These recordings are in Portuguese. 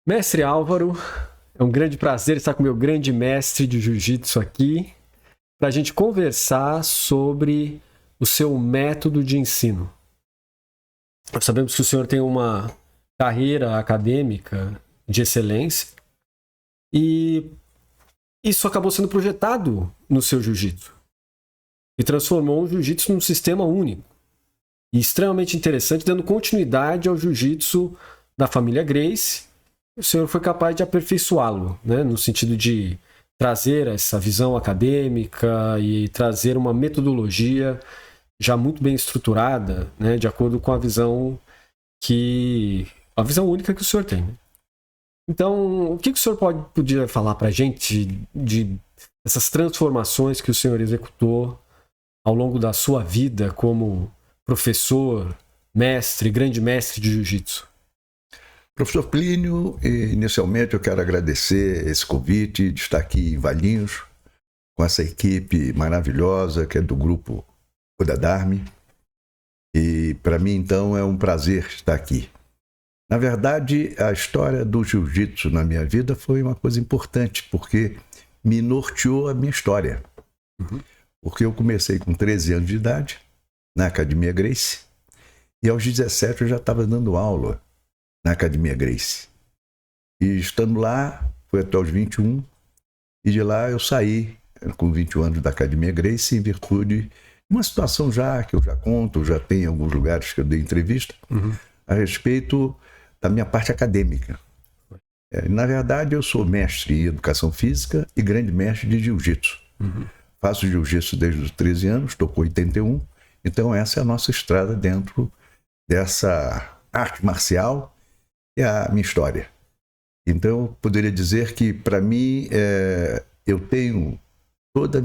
Mestre Álvaro, é um grande prazer estar com o meu grande mestre de jiu-jitsu aqui para a gente conversar sobre o seu método de ensino. Nós sabemos que o senhor tem uma carreira acadêmica de excelência e isso acabou sendo projetado no seu jiu-jitsu e transformou o jiu-jitsu num sistema único e extremamente interessante, dando continuidade ao jiu-jitsu da família Gracie. O senhor foi capaz de aperfeiçoá-lo, né? No sentido de trazer essa visão acadêmica e trazer uma metodologia já muito bem estruturada, né? De acordo com a visão única que o senhor tem, né? Então, o que o senhor podia falar para a gente de essas transformações que o senhor executou ao longo da sua vida como professor, mestre, grande mestre de jiu-jitsu? Professor Plínio, inicialmente eu quero agradecer esse convite de estar aqui em Valinhos com essa equipe maravilhosa que é do grupo Udadarme. E para mim, então, é um prazer estar aqui. Na verdade, a história do jiu-jitsu na minha vida foi uma coisa importante, porque me norteou a minha história. Porque eu comecei com 13 anos de idade, na Academia Gracie, e aos 17 eu já estava dando aula na Academia Gracie. E estando lá, foi até os 21, e de lá eu saí com 21 anos da Academia Gracie em virtude de uma situação que eu já conto, já tem em alguns lugares que eu dei entrevista, a respeito da minha parte acadêmica. Na verdade, eu sou mestre em Educação Física e grande mestre de Jiu-Jitsu. Faço Jiu-Jitsu desde os 13 anos, estou com 81, então essa é a nossa estrada dentro dessa arte marcial e a minha história. Então, eu poderia dizer que, para mim, eu tenho toda a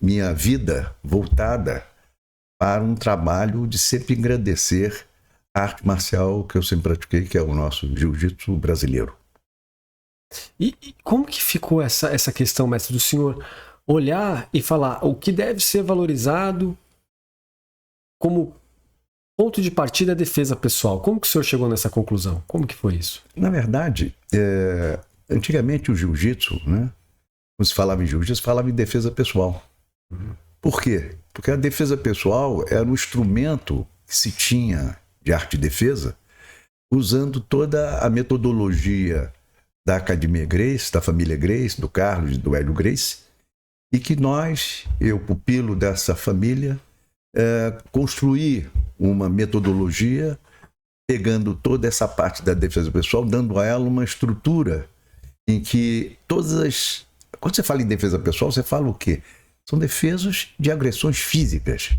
minha vida voltada para um trabalho de sempre engrandecer a arte marcial que eu sempre pratiquei, que é o nosso jiu-jitsu brasileiro. E como que ficou essa questão, mestre, do senhor olhar e falar o que deve ser valorizado como ponto de partida é a defesa pessoal? Como que o senhor chegou nessa conclusão? Como que foi isso? Na verdade, antigamente o jiu-jitsu, né? Quando se falava em jiu-jitsu, falava em defesa pessoal. Por quê? Porque a defesa pessoal era um instrumento que se tinha de arte e defesa, usando toda a metodologia da Academia Gracie, da família Gracie, do Carlos e do Hélio Gracie, e que eu, pupilo dessa família, construí uma metodologia pegando toda essa parte da defesa pessoal, dando a ela uma estrutura em que quando você fala em defesa pessoal, você fala o quê? São defesas de agressões físicas,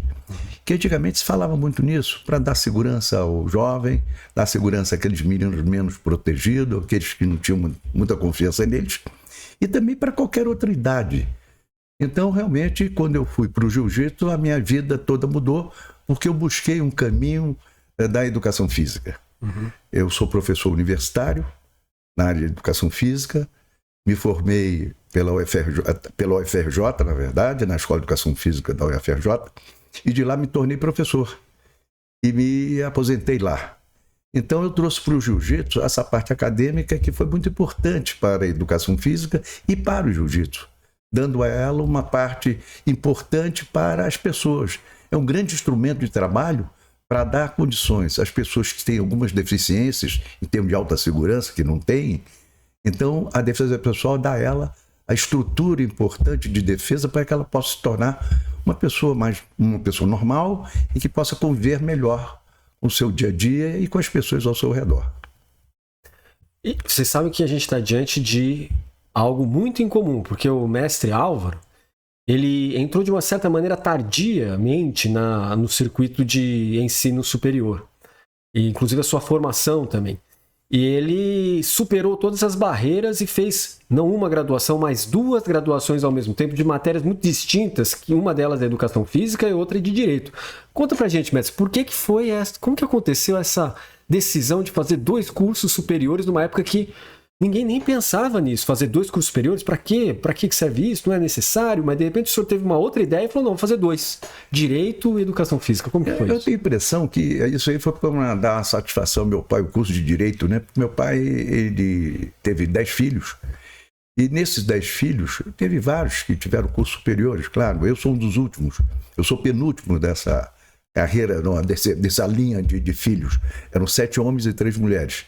que antigamente se falava muito nisso, para dar segurança ao jovem, dar segurança àqueles meninos menos protegidos, aqueles que não tinham muita confiança neles, e também para qualquer outra idade. Então, realmente, quando eu fui para o jiu-jitsu, a minha vida toda mudou, porque eu busquei um caminho da educação física. Eu sou professor universitário na área de educação física, me formei pela UFRJ, na verdade, na Escola de Educação Física da UFRJ, e de lá me tornei professor e me aposentei lá. Então eu trouxe para o jiu-jitsu essa parte acadêmica que foi muito importante para a educação física e para o jiu-jitsu, dando a ela uma parte importante para as pessoas. É um grande instrumento de trabalho para dar condições às pessoas que têm algumas deficiências em termos de alta segurança, que não têm. Então, a defesa pessoal dá a ela a estrutura importante de defesa para que ela possa se tornar uma pessoa normal e que possa conviver melhor com o seu dia a dia e com as pessoas ao seu redor. E vocês sabem que a gente está diante de algo muito incomum, porque o mestre Álvaro, ele entrou de uma certa maneira tardiamente no circuito de ensino superior, e inclusive a sua formação também. E ele superou todas as barreiras e fez não uma graduação, mas 2 graduações ao mesmo tempo de matérias muito distintas, que uma delas é educação física e outra é de direito. Conta pra gente, mestre, como que aconteceu essa decisão de fazer 2 cursos superiores numa época que ninguém nem pensava nisso, fazer 2 cursos superiores, para quê? Para que serve isso? Não é necessário, mas de repente o senhor teve uma outra ideia e falou, não, vou fazer 2, Direito e Educação Física. Como que foi Eu isso? tenho a impressão que isso aí foi para dar uma satisfação ao meu pai, o curso de Direito, né? Porque meu pai, ele teve 10 filhos, e nesses 10 filhos, teve vários que tiveram cursos superiores, claro, eu sou um dos últimos, eu sou penúltimo dessa carreira, dessa linha de filhos. Eram 7 homens e 3 mulheres.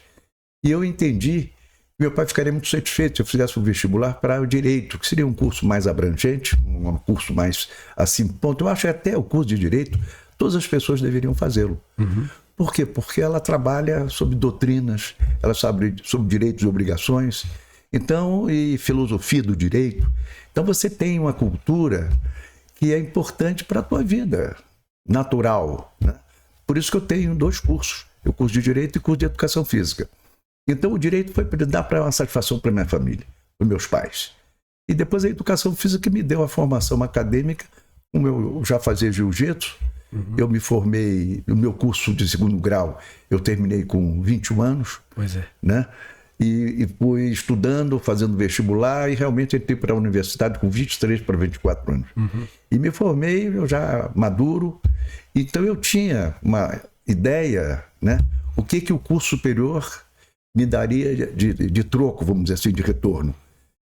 E eu entendi que meu pai ficaria muito satisfeito se eu fizesse o vestibular para o Direito, que seria um curso mais abrangente, um curso mais assim, ponto. Eu acho que até o curso de Direito, todas as pessoas deveriam fazê-lo. Por quê? Porque ela trabalha sobre doutrinas, ela sabe sobre direitos e obrigações, então, e filosofia do direito. Então você tem uma cultura que é importante para a tua vida, natural, né? Por isso que eu tenho 2 cursos, o curso de Direito e o curso de Educação Física. Então o Direito foi para dar uma satisfação para minha família, para meus pais. E depois a Educação Física me deu a formação acadêmica, como eu já fazia jiu-jitsu, eu me formei no meu curso de 2º grau, eu terminei com 21 anos, Pois é. né? E fui estudando, fazendo vestibular, e realmente entrei para a universidade com 23 para 24 anos. E me formei, eu já maduro, então eu tinha uma ideia, né? O que o curso superior me daria de troco, vamos dizer assim, de retorno.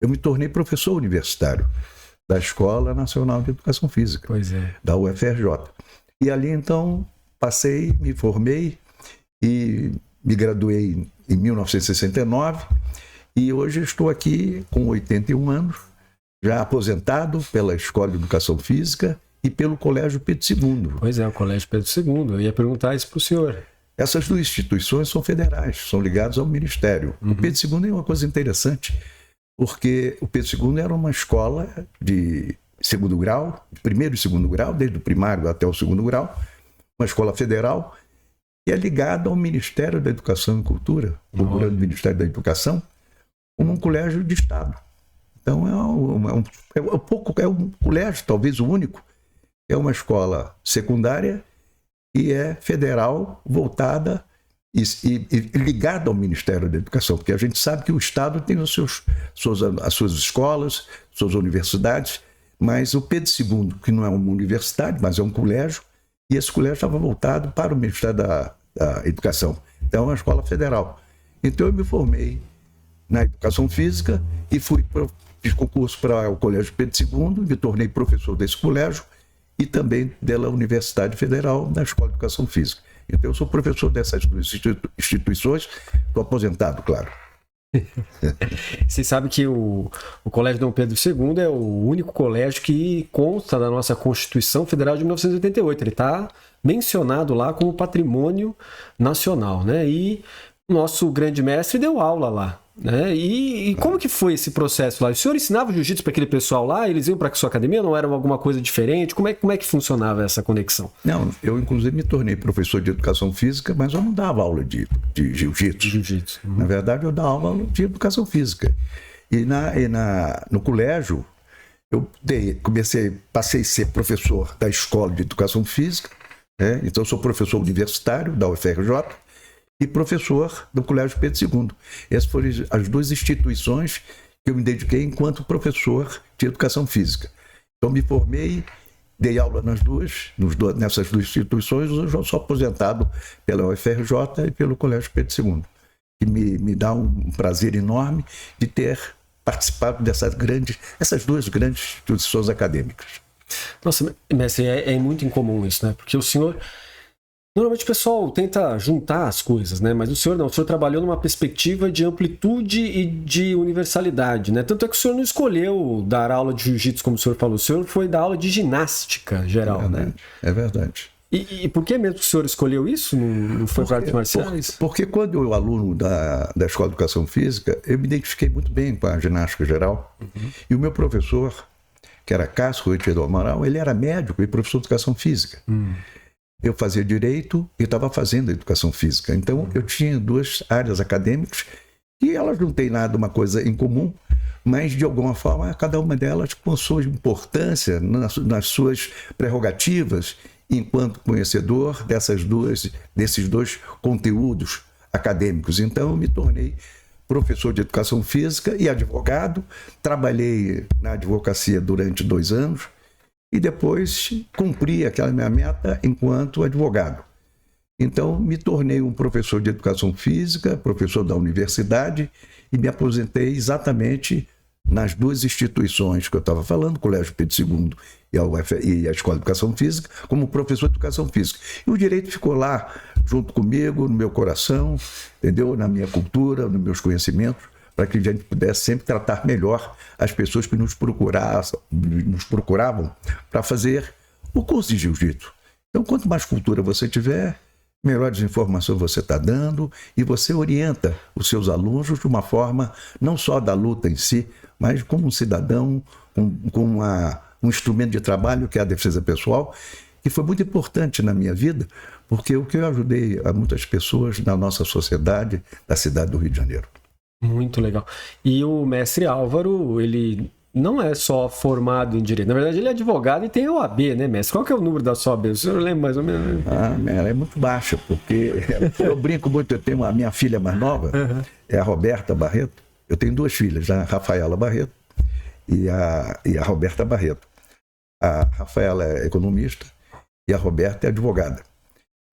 Eu me tornei professor universitário da Escola Nacional de Educação Física, Pois é. da UFRJ. E ali, então, passei, me formei e me graduei em 1969 e hoje estou aqui com 81 anos, já aposentado pela Escola de Educação Física e pelo Colégio Pedro II. Pois é, o Colégio Pedro II. Eu ia perguntar isso para o senhor. Essas 2 instituições são federais, são ligadas ao Ministério. O Pedro II é uma coisa interessante, porque o Pedro II era uma escola de 2º grau, de 1º e 2º grau, desde o primário até o 2º grau, uma escola federal, que é ligada ao Ministério da Educação e Cultura, procurando o Ministério da Educação, como um colégio de Estado. Então é um colégio, talvez o único, é uma escola secundária e é federal, voltada e ligada ao Ministério da Educação, porque a gente sabe que o Estado tem as suas escolas, suas universidades, mas o Pedro II, que não é uma universidade, mas é um colégio, e esse colégio estava voltado para o Ministério da Educação. Então é uma escola federal. Então eu me formei na Educação Física e fiz concurso para o Colégio Pedro II, me tornei professor desse colégio e também pela Universidade Federal da Escola de Educação Física. Então eu sou professor dessas 2 instituições, estou aposentado, claro. Você sabe que o Colégio Dom Pedro II é o único colégio que consta da nossa Constituição Federal de 1988. Ele está mencionado lá como patrimônio nacional, né? E o nosso grande mestre deu aula lá, né? E como que foi esse processo lá? O senhor ensinava jiu-jitsu para aquele pessoal lá? Eles iam para a sua academia? Não era alguma coisa diferente? Como é que funcionava essa conexão? Não, eu inclusive me tornei professor de Educação Física, mas eu não dava aula de jiu-jitsu. Na verdade, eu dava aula de Educação Física. E no colégio, eu passei a ser professor da Escola de Educação Física, né? Então eu sou professor universitário da UFRJ, e professor do Colégio Pedro II. Essas foram as 2 instituições que eu me dediquei enquanto professor de Educação Física. Então me formei, dei aula nessas 2 instituições, hoje eu sou aposentado pela UFRJ e pelo Colégio Pedro II. E me dá um prazer enorme de ter participado essas 2 grandes instituições acadêmicas. Nossa, mestre, é muito incomum isso, né? Porque o senhor... Normalmente o pessoal tenta juntar as coisas, né? Mas o senhor não. O senhor trabalhou numa perspectiva de amplitude e de universalidade, né? Tanto é que o senhor não escolheu dar aula de jiu-jitsu, como o senhor falou. O senhor foi dar aula de ginástica geral, né? É verdade. E por que mesmo que o senhor escolheu isso? Não foi para artes marciais? Porque quando eu era aluno da Escola de Educação Física, eu me identifiquei muito bem com a ginástica geral. E o meu professor, que era Cássio Rui do Amaral, ele era médico e professor de Educação Física. Eu fazia Direito e estava fazendo Educação Física. Então, eu tinha 2 áreas acadêmicas e elas não têm nada uma coisa em comum, mas, de alguma forma, cada uma delas com sua importância nas suas prerrogativas enquanto conhecedor desses 2 conteúdos acadêmicos. Então, eu me tornei professor de educação física e advogado. Trabalhei na advocacia durante 2 anos e depois cumpri aquela minha meta enquanto advogado. Então, me tornei um professor de educação física, professor da universidade, e me aposentei exatamente nas 2 instituições que eu estava falando, o Colégio Pedro II e a Escola de Educação Física, como professor de Educação Física. E o direito ficou lá, junto comigo, no meu coração, entendeu? Na minha cultura, nos meus conhecimentos, para que a gente pudesse sempre tratar melhor as pessoas que nos procuravam para fazer o curso de jiu-jitsu. Então, quanto mais cultura você tiver, melhores informações você está dando e você orienta os seus alunos de uma forma não só da luta em si, mas como um cidadão, com um instrumento de trabalho que é a defesa pessoal, que foi muito importante na minha vida, porque o que eu ajudei a muitas pessoas na nossa sociedade, da cidade do Rio de Janeiro. Muito legal. E o mestre Álvaro, ele não é só formado em Direito. Na verdade, ele é advogado e tem a OAB, né, mestre? Qual que é o número da sua OAB? O senhor lembra mais ou menos? Ela é muito baixa, porque eu brinco muito. Eu tenho a minha filha mais nova, é a Roberta Barreto. Eu tenho 2 filhas, a Rafaela Barreto e a Roberta Barreto. A Rafaela é economista e a Roberta é advogada.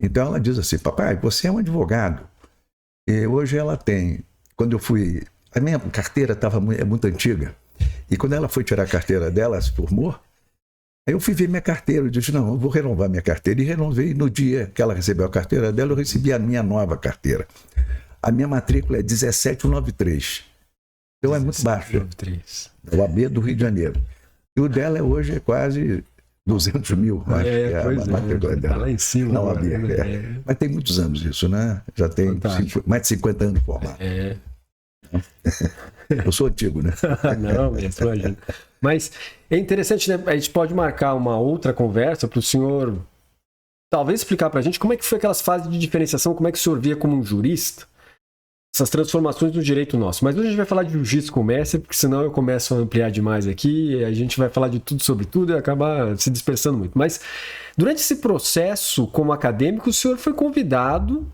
Então ela diz assim: papai, você é um advogado. E hoje ela tem, quando eu fui, a minha carteira é muito antiga. E quando ela foi tirar a carteira dela, ela se formou, aí eu fui ver minha carteira, eu disse, não, eu vou renovar minha carteira. E renovei. No dia que ela recebeu a carteira dela, eu recebi a minha nova carteira. A minha matrícula é 1793. Então é muito baixa. É o AB do Rio de Janeiro. E o dela hoje é quase 200 mil, acho que é a matrícula dela. Tá lá em cima. Não, AB, Mas tem muitos anos isso, né? Já tem mais de 50 anos formado. Eu sou antigo, né? Não, imagina. Mas é interessante, né? A gente pode marcar uma outra conversa para o senhor talvez explicar para a gente como é que foi aquelas fases de diferenciação, como é que o senhor via como um jurista essas transformações do direito nosso. Mas hoje a gente vai falar de jiu-jitsu com o mestre, porque senão eu começo a ampliar demais aqui, e a gente vai falar de tudo sobre tudo e acaba se dispersando muito. Mas durante esse processo como acadêmico, o senhor foi convidado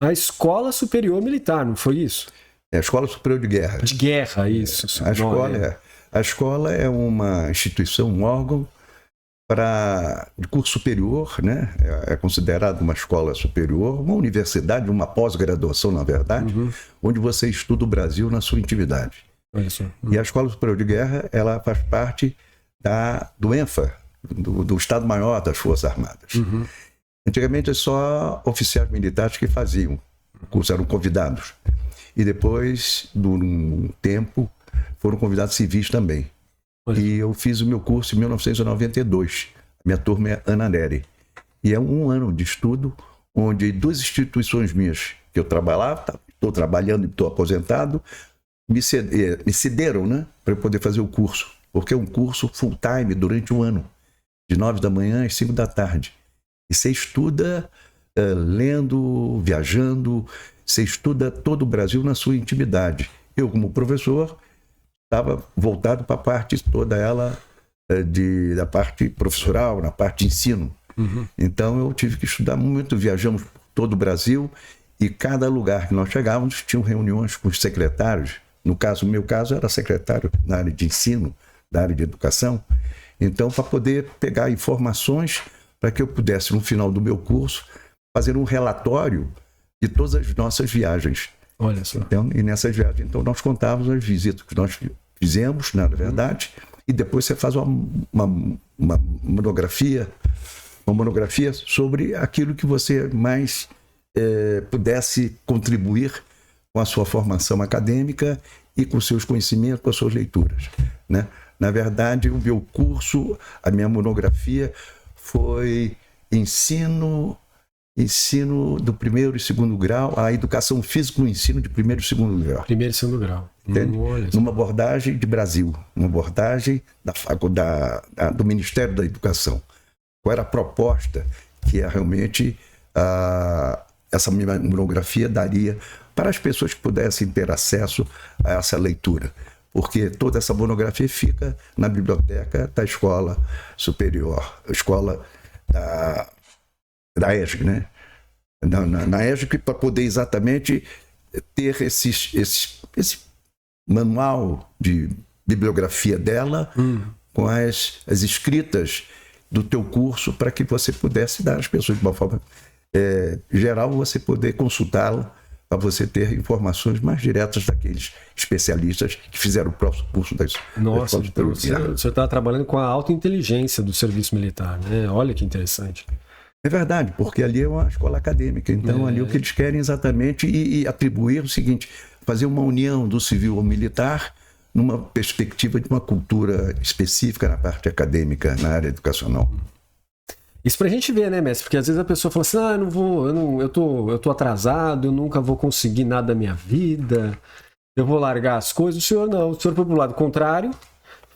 à Escola Superior Militar, não foi isso? É a Escola Superior de Guerra. De guerra, isso. A escola é uma instituição, um órgão de curso superior, né? É considerado uma escola superior, uma universidade, uma pós-graduação, na verdade, onde você estuda o Brasil na sua intimidade. E a Escola Superior de Guerra, ela faz parte do ENFA, do Estado-Maior das Forças Armadas. Antigamente, só oficiais militares que faziam o curso, eram convidados. E depois, de um tempo, foram convidados civis também. E eu fiz o meu curso em 1992. Minha turma é Ana Neri. E é um ano de estudo, onde 2 instituições minhas que eu trabalhava, estou trabalhando e estou aposentado, me cederam, né, para eu poder fazer o curso. Porque é um curso full-time durante um ano, de 9 da manhã às 5 da tarde. E você estuda lendo, viajando, você estuda todo o Brasil na sua intimidade. Eu, como professor, estava voltado para a parte toda ela da parte professoral, na parte de ensino. Então eu tive que estudar muito, viajamos por todo o Brasil e cada lugar que nós chegávamos tinham reuniões com os secretários. No meu caso era secretário na área de ensino, da área de educação. Então, para poder pegar informações para que eu pudesse, no final do meu curso, fazer um relatório de todas as nossas viagens. Olha só. Então, e nessas viagens, então, nós contávamos as visitas que nós fizemos, na verdade, e depois você faz uma monografia sobre aquilo que você mais pudesse contribuir com a sua formação acadêmica e com seus conhecimentos, com as suas leituras, né? Na verdade, o meu curso, a minha monografia foi ensino do 1º e 2º grau, a educação física no ensino de 1º e 2º grau. 1º e 2º grau. Numa abordagem de Brasil, uma abordagem do Ministério da Educação. Qual era a proposta que realmente essa minha monografia daria para as pessoas que pudessem ter acesso a essa leitura? Porque toda essa monografia fica na biblioteca da Escola Superior, escola da ESG, né? Na ESG, para poder exatamente ter esse manual de bibliografia dela com as escritas do teu curso para que você pudesse dar às pessoas de uma forma geral, você poder consultá-la para você ter informações mais diretas daqueles especialistas que fizeram o próprio curso da escola. Nossa, então o senhor está trabalhando com a alta inteligência do serviço militar, né? Olha que interessante. É verdade, porque ali é uma escola acadêmica, então ali o que eles querem exatamente e atribuir o seguinte, fazer uma união do civil ao militar numa perspectiva de uma cultura específica na parte acadêmica, na área educacional. Isso pra gente ver, né, mestre? Porque às vezes a pessoa fala assim, eu tô atrasado, eu nunca vou conseguir nada da minha vida, eu vou largar as coisas. O senhor não, o senhor foi pro lado contrário,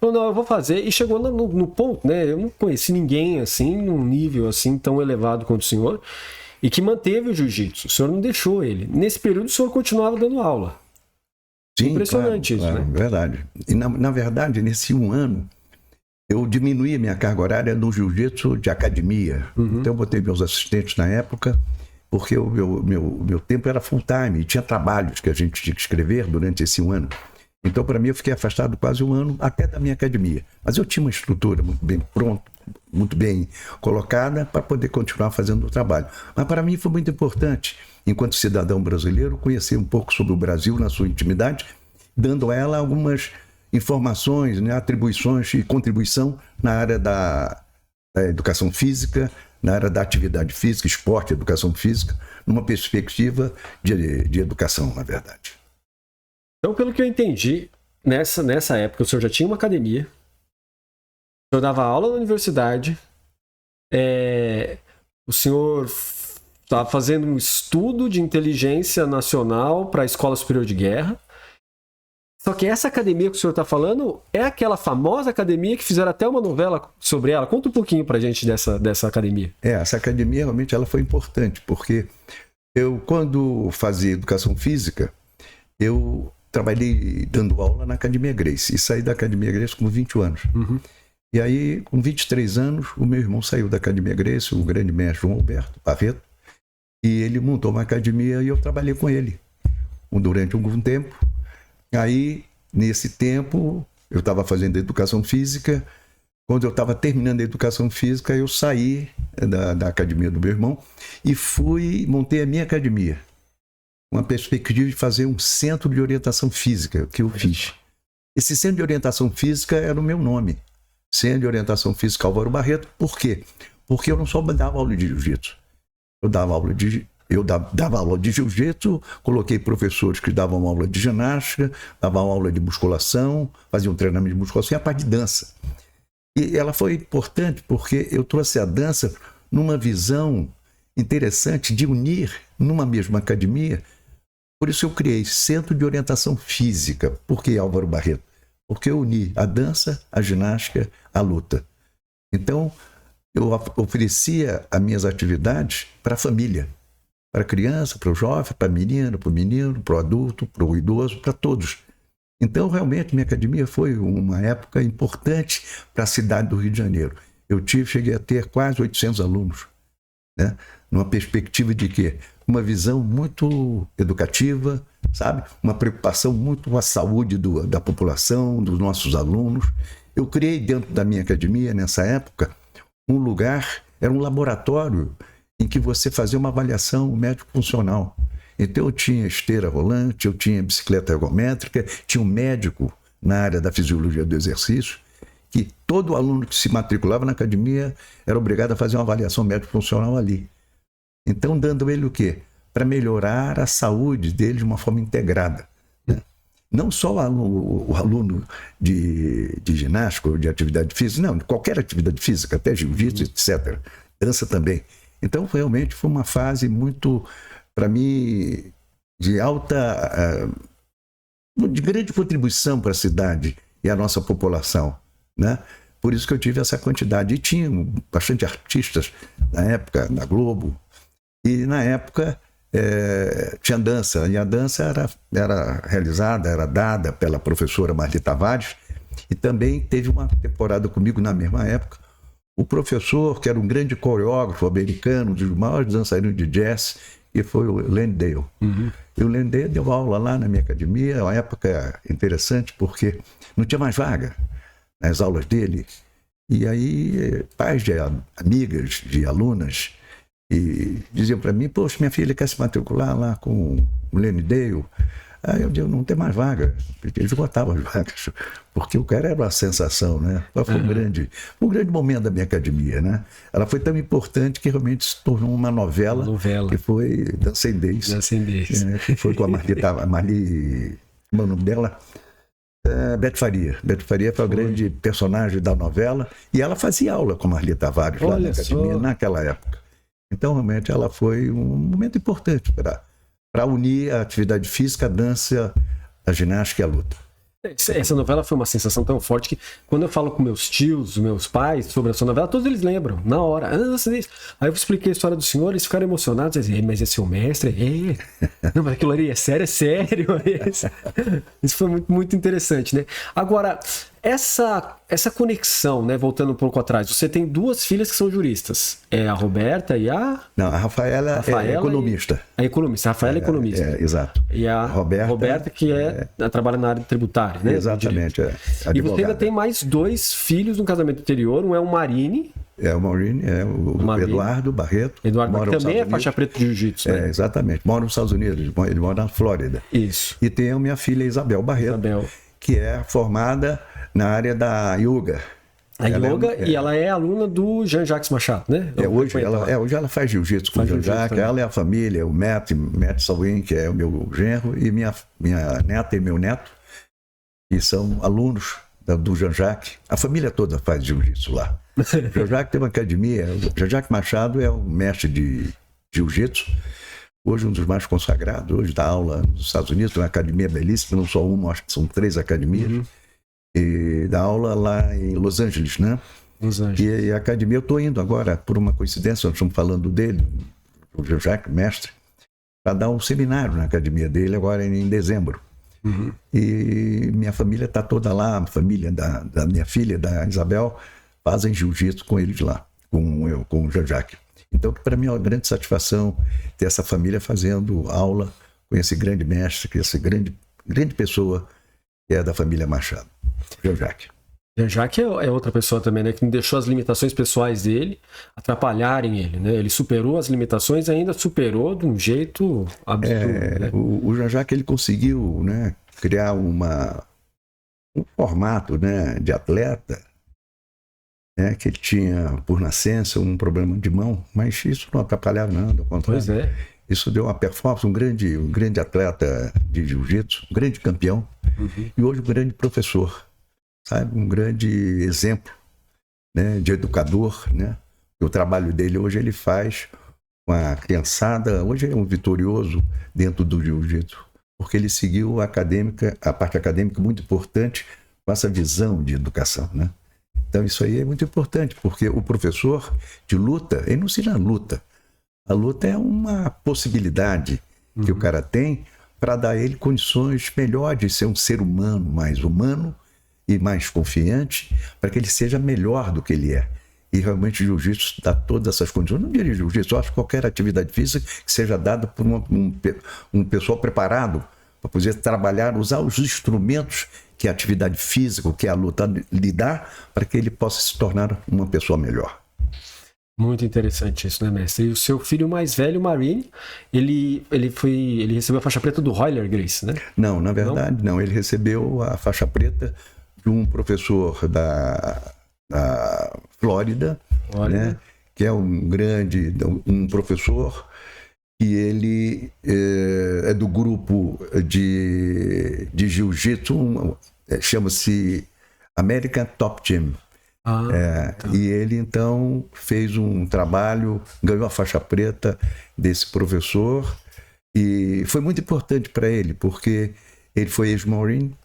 falou, não, eu vou fazer, e chegou no ponto, né? Eu não conheci ninguém assim, num nível assim tão elevado quanto o senhor, e que manteve o jiu-jitsu. O senhor não deixou ele. Nesse período o senhor continuava dando aula. Sim, impressionante claro, isso, né? Verdade. E na verdade, nesse 1 ano, eu diminuí a minha carga horária no jiu-jitsu de academia. Então eu botei meus assistentes na época, porque o meu tempo era full time, e tinha trabalhos que a gente tinha que escrever durante esse 1 ano. Então, para mim, eu fiquei afastado quase 1 ano, até da minha academia. Mas eu tinha uma estrutura muito bem pronta, muito bem colocada, para poder continuar fazendo o trabalho. Mas para mim foi muito importante, enquanto cidadão brasileiro, conhecer um pouco sobre o Brasil na sua intimidade, dando a ela algumas informações, né, atribuições e contribuição na área da educação física, na área da atividade física, esporte, educação física, numa perspectiva de educação, na verdade. Então, pelo que eu entendi, nessa época o senhor já tinha uma academia, o senhor dava aula na universidade, o senhor estava fazendo um estudo de inteligência nacional para a Escola Superior de Guerra. Só que essa academia que o senhor está falando é aquela famosa academia que fizeram até uma novela sobre ela. Conta um pouquinho para a gente dessa academia. Essa academia realmente ela foi importante, porque eu, quando fazia educação física, eu trabalhei dando aula na Academia Grace e saí da Academia Grace com 20 anos. E aí, com 23 anos, o meu irmão saiu da Academia Grace, o grande mestre João Alberto Barreto, e ele montou uma academia e eu trabalhei com ele durante algum tempo. Aí, nesse tempo, eu estava fazendo educação física. Quando eu estava terminando a educação física, eu saí da academia do meu irmão e montei a minha academia. Uma perspectiva de fazer um centro de orientação física, que eu fiz. Esse centro de orientação física era o meu nome. Centro de Orientação Física Álvaro Barreto. Por quê? Porque eu não só dava aula de jiu-jitsu. Eu dava aula de jiu-jitsu, coloquei professores que davam aula de ginástica, davam aula de musculação, faziam treinamento de musculação e a parte de dança. E ela foi importante porque eu trouxe a dança numa visão interessante de unir numa mesma academia. Por isso eu criei Centro de Orientação Física. Por que Álvaro Barreto? Porque eu uni a dança, a ginástica, a luta. Então, eu oferecia as minhas atividades para a família. Para a criança, para o jovem, para o menino, para o adulto, para o idoso, para todos. Então, realmente, minha academia foi uma época importante para a cidade do Rio de Janeiro. Cheguei a ter quase 800 alunos, né? Numa perspectiva de quê? Uma visão muito educativa, sabe? Uma preocupação muito com a saúde da população, dos nossos alunos. Eu criei dentro da minha academia, nessa época, um lugar, era um laboratório em que você fazia uma avaliação médico-funcional. Então eu tinha esteira rolante, eu tinha bicicleta ergométrica, tinha um médico na área da fisiologia do exercício, que todo aluno que se matriculava na academia era obrigado a fazer uma avaliação médico-funcional ali. Então dando ele o quê? Para melhorar a saúde dele de uma forma integrada, né? Não só o aluno de ginástica ou de atividade física, não, de qualquer atividade física, até jiu-jitsu, etc. Dança também. Então, realmente, foi uma fase muito, para mim, de grande contribuição para a cidade e a nossa população, né? Por isso que eu tive essa quantidade. E tinha bastante artistas na época, na Globo. E, na época, tinha dança. E a dança era realizada, era dada pela professora Marli Tavares. E também teve uma temporada comigo na mesma época, o professor, que era um grande coreógrafo americano, um dos maiores dançarinos de jazz, que foi o Landale. E o Landale deu aula lá na minha academia, uma época interessante, porque não tinha mais vaga nas aulas dele. E aí, pais de amigas, de alunas, e diziam para mim, poxa, minha filha quer se matricular lá com o Landale. Aí eu digo, não tem mais vaga, porque eles esgotavam as vagas, porque o cara era uma sensação, né? Foi um grande momento da minha academia, né? Ela foi tão importante que realmente se tornou uma novela. Que foi Dança em Days. Que foi com a Marli, como é o nome dela? Beto Faria. Beto Faria foi o grande personagem da novela, e ela fazia aula com a Marli Tavares lá na academia naquela época. Então, realmente, ela foi um momento importante para unir a atividade física, a dança, a ginástica e a luta. Essa novela foi uma sensação tão forte que quando eu falo com meus tios, meus pais sobre essa novela, todos eles lembram, na hora. Aí eu expliquei a história do senhor, eles ficaram emocionados, diziam, mas é seu mestre? Não, mas aquilo ali é sério, Isso foi muito, muito interessante, né? Agora, essa conexão, né, voltando um pouco atrás, você tem duas filhas que são juristas, a Roberta e a... Não, a Rafaela é economista. É economista, a Rafaela é economista. Exato. E a Roberta que trabalha na área tributária, né? Exatamente, E você ainda tem mais dois filhos no casamento anterior, um é o Marine... O Maurine, o Eduardo Barreto. Eduardo Barreto também é faixa preta de jiu-jitsu, né? Exatamente, mora nos Estados Unidos, ele mora na Flórida. Isso. E tem a minha filha Isabel Barreto, que é formada na área da yoga. E ela é aluna do Jean-Jacques Machado, né? Hoje ela faz jiu-jitsu com o Jean-Jacques, ela é a família, o Matt Salwin, que é o meu genro, e minha neta e meu neto, que são alunos do Jean-Jacques. A família toda faz jiu-jitsu lá. O Jean-Jacques tem uma academia, o Jean-Jacques Machado é o mestre de jiu-jitsu, hoje um dos mais consagrados, hoje dá aula nos Estados Unidos, tem uma academia belíssima, não só uma, acho que são 3 academias. E dá aula lá em Los Angeles, né? E a academia, eu estou indo agora, por uma coincidência, nós estamos falando dele, o Jean-Jacques, mestre, para dar um seminário na academia dele agora em dezembro. E minha família está toda lá, a família da minha filha, da Isabel, fazem jiu-jitsu com eles lá, com o Jean-Jacques. Então, para mim é uma grande satisfação ter essa família fazendo aula com esse grande mestre, com essa grande pessoa que é da família Machado. Jean-Jacques. Jean-Jacques é outra pessoa também, né? Que não deixou as limitações pessoais dele atrapalharem ele, né? Ele superou as limitações e ainda superou de um jeito absurdo. Né? O Jean-Jacques, ele conseguiu, né, criar um formato, né, de atleta, né, que ele tinha, por nascença, um problema de mão, mas isso não atrapalhava nada, ao contrário. Pois é. Isso deu uma performance, um grande atleta de jiu-jitsu, um grande campeão, e hoje um grande professor, sabe? Um grande exemplo, né, de educador, né? O trabalho dele hoje ele faz com a criançada, hoje ele é um vitorioso dentro do jiu-jitsu, porque ele seguiu a parte acadêmica muito importante com essa visão de educação, né? Então isso aí é muito importante, porque o professor de luta, ele não ensina a luta. A luta é uma possibilidade que o cara tem para dar a ele condições melhores de ser um ser humano e mais confiante, para que ele seja melhor do que ele é. E realmente o jiu-jitsu dá todas essas condições. Não diria jiu-jitsu, eu acho que qualquer atividade física que seja dada por um pessoal preparado para poder trabalhar, usar os instrumentos que a atividade física, que a luta lhe dá, para que ele possa se tornar uma pessoa melhor. Muito interessante isso, né, mestre? E o seu filho mais velho, Marine, ele recebeu a faixa preta do Royler Gracie, né? Não, na verdade, não. Ele recebeu a faixa preta de um professor da Flórida, né? Que é um professor que ele é do grupo de jiu-jitsu, chama-se American Top Team. Tá. E ele então fez um trabalho, ganhou a faixa preta desse professor, e foi muito importante para ele, porque ele foi ex-marine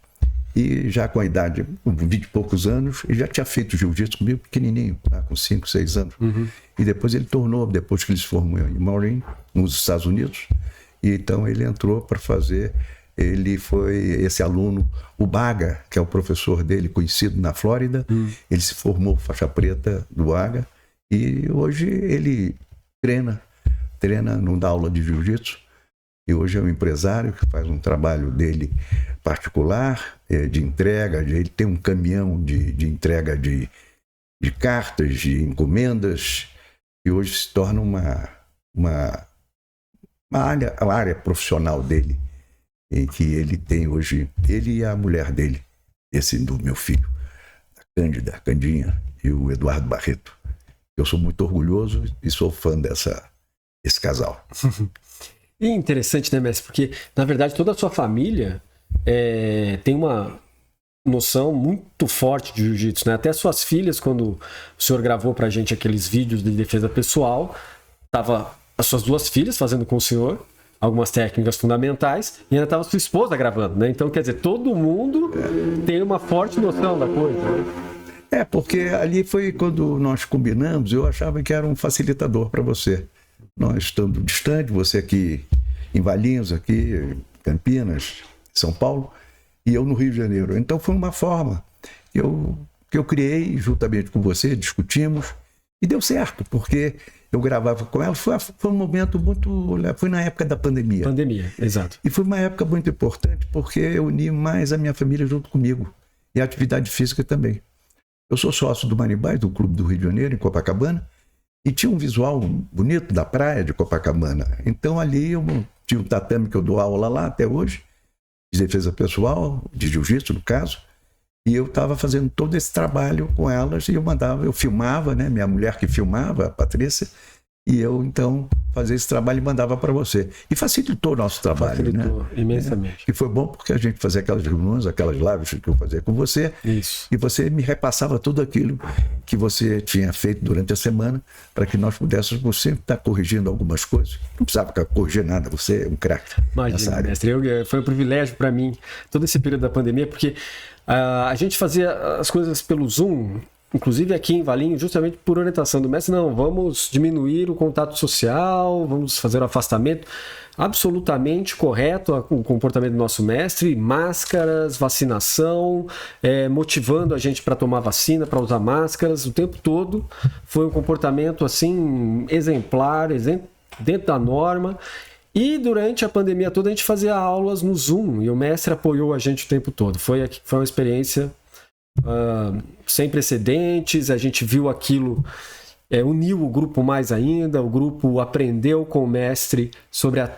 e já com a idade, com 20 e poucos anos, ele já tinha feito jiu-jitsu comigo pequenininho, com 5, 6 anos. E depois ele depois que ele se formou em marine nos Estados Unidos, e então ele entrou para fazer. Ele foi esse aluno, o Baga, que é o professor dele, conhecido na Flórida. Ele se formou faixa preta do Baga e hoje ele treina treina, não dá aula de jiu-jitsu, e hoje é um empresário que faz um trabalho dele particular, de entrega, ele tem um caminhão de entrega de cartas, de encomendas, e hoje se torna uma área profissional dele, em que ele tem hoje, ele e a mulher dele, esse do meu filho, a Candinha, e o Eduardo Barreto. Eu sou muito orgulhoso e sou fã desse casal. E interessante, né, mestre? Porque, na verdade, toda a sua família tem uma noção muito forte de jiu-jitsu, né? Até suas filhas, quando o senhor gravou pra gente aqueles vídeos de defesa pessoal, tava as suas duas filhas fazendo com o senhor algumas técnicas fundamentais e ainda tava sua esposa gravando, né? Então, quer dizer, todo mundo tem uma forte noção da coisa, né? Porque ali foi quando nós combinamos, eu achava que era um facilitador para você. Nós estando distante, você aqui em Valinhos, aqui Campinas, São Paulo, e eu no Rio de Janeiro. Então foi uma forma que eu criei juntamente com você, discutimos, e deu certo, porque eu gravava com ela. Foi um momento muito... Foi na época da pandemia. Pandemia, exato. E foi uma época muito importante, porque eu uni mais a minha família junto comigo, e a atividade física também. Eu sou sócio do Maribás, do Clube do Rio de Janeiro, em Copacabana, e tinha um visual bonito da praia de Copacabana. Então ali eu tinha um tatame que eu dou aula lá até hoje, de defesa pessoal, de jiu-jitsu no caso, e eu estava fazendo todo esse trabalho com elas e eu filmava, né? Minha mulher que filmava, a Patrícia, e eu então fazia esse trabalho e mandava para você. E facilitou o nosso trabalho. Facilitou, né? Imensamente. E foi bom porque a gente fazia aquelas reuniões, aquelas lives que eu fazia com você. Isso. E você me repassava tudo aquilo que você tinha feito durante a semana para que nós pudéssemos sempre estar corrigindo algumas coisas. Não precisava corrigir nada, você é um craque. Imagina, mestre, foi um privilégio para mim todo esse período da pandemia, porque a gente fazia as coisas pelo Zoom, inclusive aqui em Valinhos, justamente por orientação do mestre. Não, vamos diminuir o contato social, vamos fazer o afastamento. Absolutamente correto o comportamento do nosso mestre, máscaras, vacinação, motivando a gente para tomar vacina, para usar máscaras o tempo todo. Foi um comportamento assim exemplar, dentro da norma. E durante a pandemia toda a gente fazia aulas no Zoom e o mestre apoiou a gente o tempo todo. Foi uma experiência sem precedentes. A gente viu aquilo, uniu o grupo mais ainda, o grupo aprendeu com o mestre sobre a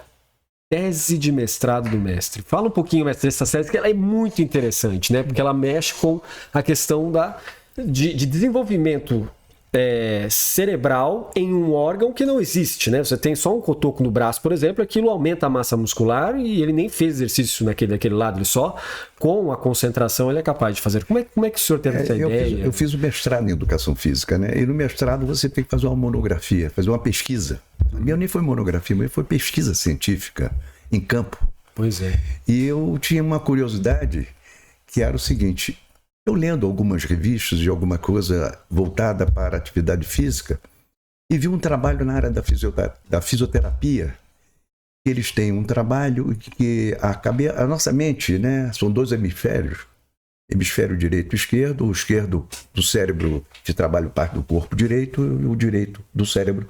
tese de mestrado do mestre. Fala um pouquinho, mestre, dessa tese, que ela é muito interessante, né? Porque ela mexe com a questão de desenvolvimento cerebral em um órgão que não existe, né? Você tem só um cotoco no braço, por exemplo, aquilo aumenta a massa muscular e ele nem fez exercício daquele lado, ele só com a concentração ele é capaz de fazer. Como é que o senhor teve essa ideia? Eu fiz o mestrado em educação física, né? E no mestrado você tem que fazer uma monografia, fazer uma pesquisa. A minha nem foi monografia, mas foi pesquisa científica em campo. Pois é. E eu tinha uma curiosidade que era o seguinte: eu lendo algumas revistas de alguma coisa voltada para a atividade física e vi um trabalho na área da fisioterapia. Eles têm um trabalho que a nossa mente, né, são dois hemisférios, hemisfério direito e esquerdo, o esquerdo do cérebro que trabalha parte do corpo direito e o direito do cérebro,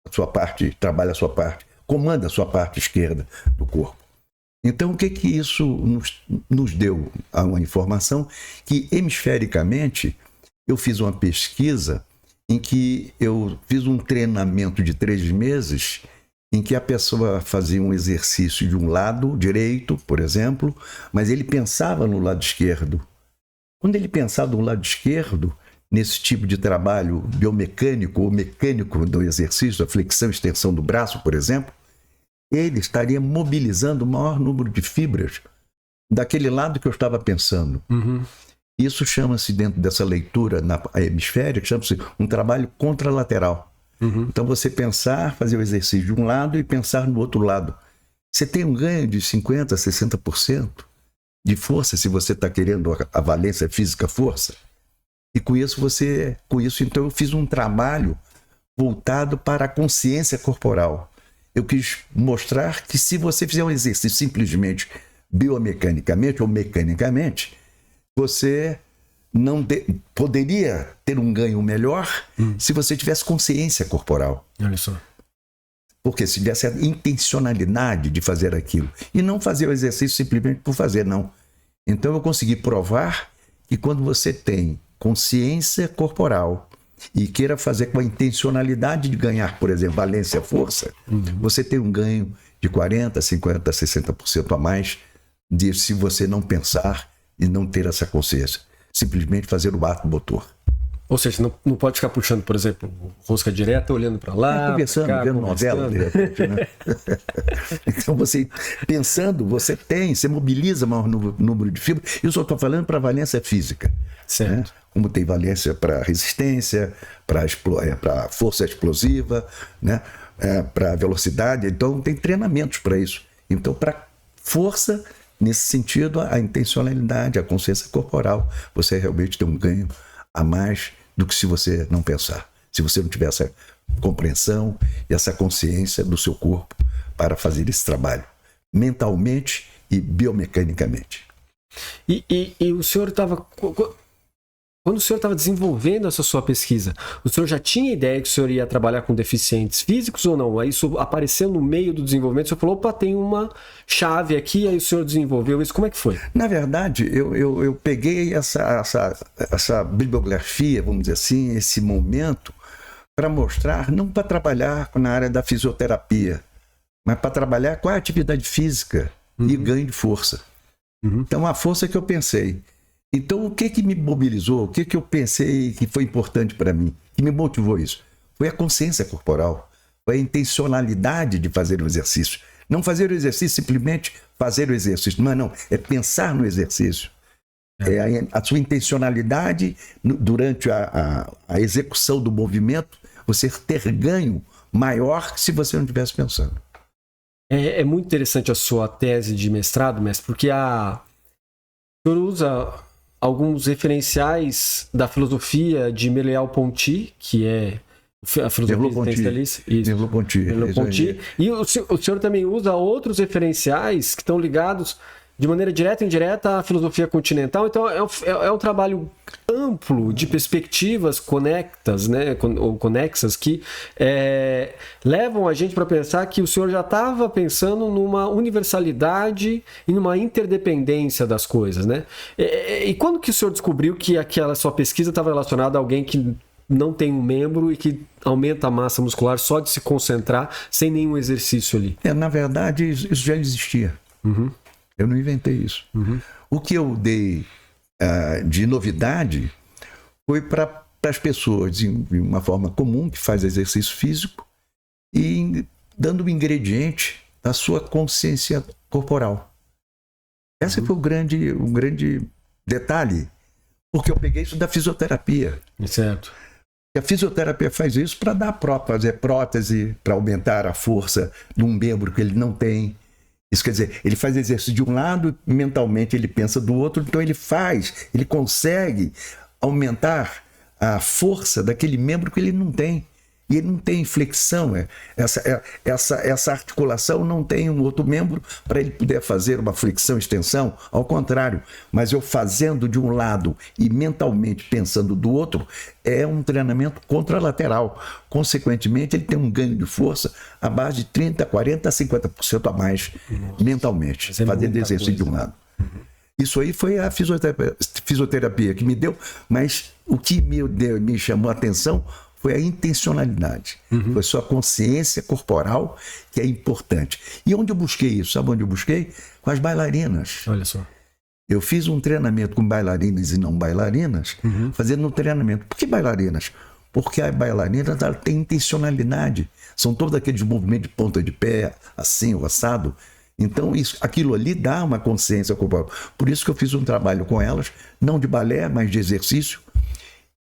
a sua parte, trabalha a sua parte, comanda a sua parte esquerda do corpo. Então, o que isso nos deu? Uma informação que, hemisfericamente, eu fiz uma pesquisa em que eu fiz um treinamento de 3 meses em que a pessoa fazia um exercício de um lado direito, por exemplo, mas ele pensava no lado esquerdo. Quando ele pensava no lado esquerdo, nesse tipo de trabalho biomecânico ou mecânico do exercício, a flexão e extensão do braço, por exemplo, ele estaria mobilizando o maior número de fibras daquele lado que eu estava pensando. Uhum. Isso chama-se, dentro dessa leitura na hemisférica, chama-se um trabalho contralateral. Uhum. Então você pensar, fazer o exercício de um lado e pensar no outro lado. Você tem um ganho de 50%, 60% de força se você está querendo a valência física força. E com isso então eu fiz um trabalho voltado para a consciência corporal. Eu quis mostrar que se você fizer um exercício simplesmente biomecanicamente ou mecanicamente, você não poderia ter um ganho melhor se você tivesse consciência corporal. Olha só. Porque se tivesse a intencionalidade de fazer aquilo. E não fazer o exercício simplesmente por fazer, não. Então eu consegui provar que quando você tem consciência corporal e queira fazer com a intencionalidade de ganhar, por exemplo, valência, força, você tem um ganho de 40%, 50%, 60% a mais de se você não pensar e não ter essa consciência. Simplesmente fazer o ato motor. Ou seja, não pode ficar puxando, por exemplo, rosca direta, olhando para lá. Conversando, cá, vendo novela, de repente, né? Então, você pensando, você mobiliza maior número de fibras. Eu só estou falando para valência física. Certo. Né? Como tem valência para resistência, para força explosiva, né? Para velocidade. Então, tem treinamentos para isso. Então, para força, nesse sentido, a intencionalidade, a consciência corporal, você realmente tem um ganho a mais do que se você não pensar. Se você não tiver essa compreensão e essa consciência do seu corpo para fazer esse trabalho, mentalmente e biomecanicamente. E o senhor estava... Quando o senhor estava desenvolvendo essa sua pesquisa, o senhor já tinha ideia que o senhor ia trabalhar com deficientes físicos ou não? Aí isso apareceu no meio do desenvolvimento, o senhor falou, opa, tem uma chave aqui, aí o senhor desenvolveu isso. Como é que foi? Na verdade, eu peguei essa bibliografia, vamos dizer assim, esse momento, para mostrar, não para trabalhar na área da fisioterapia, mas para trabalhar com a atividade física e ganho de força. Então, a força que eu pensei. Então, o que me mobilizou? O que eu pensei que foi importante para mim? Que me motivou isso? Foi a consciência corporal. Foi a intencionalidade de fazer o exercício. Não fazer o exercício, simplesmente fazer o exercício. Não. É pensar no exercício. É a sua intencionalidade durante a execução do movimento, você ter ganho maior que se você não estivesse pensando. É muito interessante a sua tese de mestrado, mestre, porque o senhor usa alguns referenciais da filosofia de Merleau-Ponty, que é a filosofia existencialista. Merleau-Ponty. E o senhor também usa outros referenciais que estão ligados de maneira direta e indireta à filosofia continental. Então é um trabalho amplo de perspectivas conectas, né, ou conexas, que levam a gente para pensar que o senhor já estava pensando numa universalidade e numa interdependência das coisas, né? E quando que o senhor descobriu que aquela sua pesquisa estava relacionada a alguém que não tem um membro e que aumenta a massa muscular só de se concentrar sem nenhum exercício ali? Na verdade, isso já existia. Eu não inventei isso. O que eu dei de novidade foi para as pessoas, de uma forma comum, que faz exercício físico, e dando um ingrediente da sua consciência corporal. Esse foi o grande detalhe, porque eu peguei isso da fisioterapia. Certo. A fisioterapia faz isso para fazer prótese, para aumentar a força de um membro que ele não tem. Isso quer dizer, ele faz exercício de um lado, mentalmente ele pensa do outro, então ele consegue aumentar a força daquele membro que ele não tem. E ele não tem flexão, essa articulação não tem um outro membro para ele poder fazer uma flexão, extensão, ao contrário. Mas eu fazendo de um lado e mentalmente pensando do outro, é um treinamento contralateral. Consequentemente, ele tem um ganho de força à base de 30%, 40%, 50% a mais mentalmente, fazendo exercício de um lado. Isso aí foi a fisioterapia que me deu, mas o que me chamou a atenção foi a intencionalidade, foi sua consciência corporal que é importante. E onde eu busquei isso? Sabe onde eu busquei? Com as bailarinas. Olha só. Eu fiz um treinamento com bailarinas e não bailarinas, fazendo um treinamento. Por que bailarinas? Porque a bailarina tem intencionalidade. São todos aqueles movimentos de ponta de pé, assim, o assado. Então, aquilo ali dá uma consciência corporal. Por isso que eu fiz um trabalho com elas, não de balé, mas de exercício,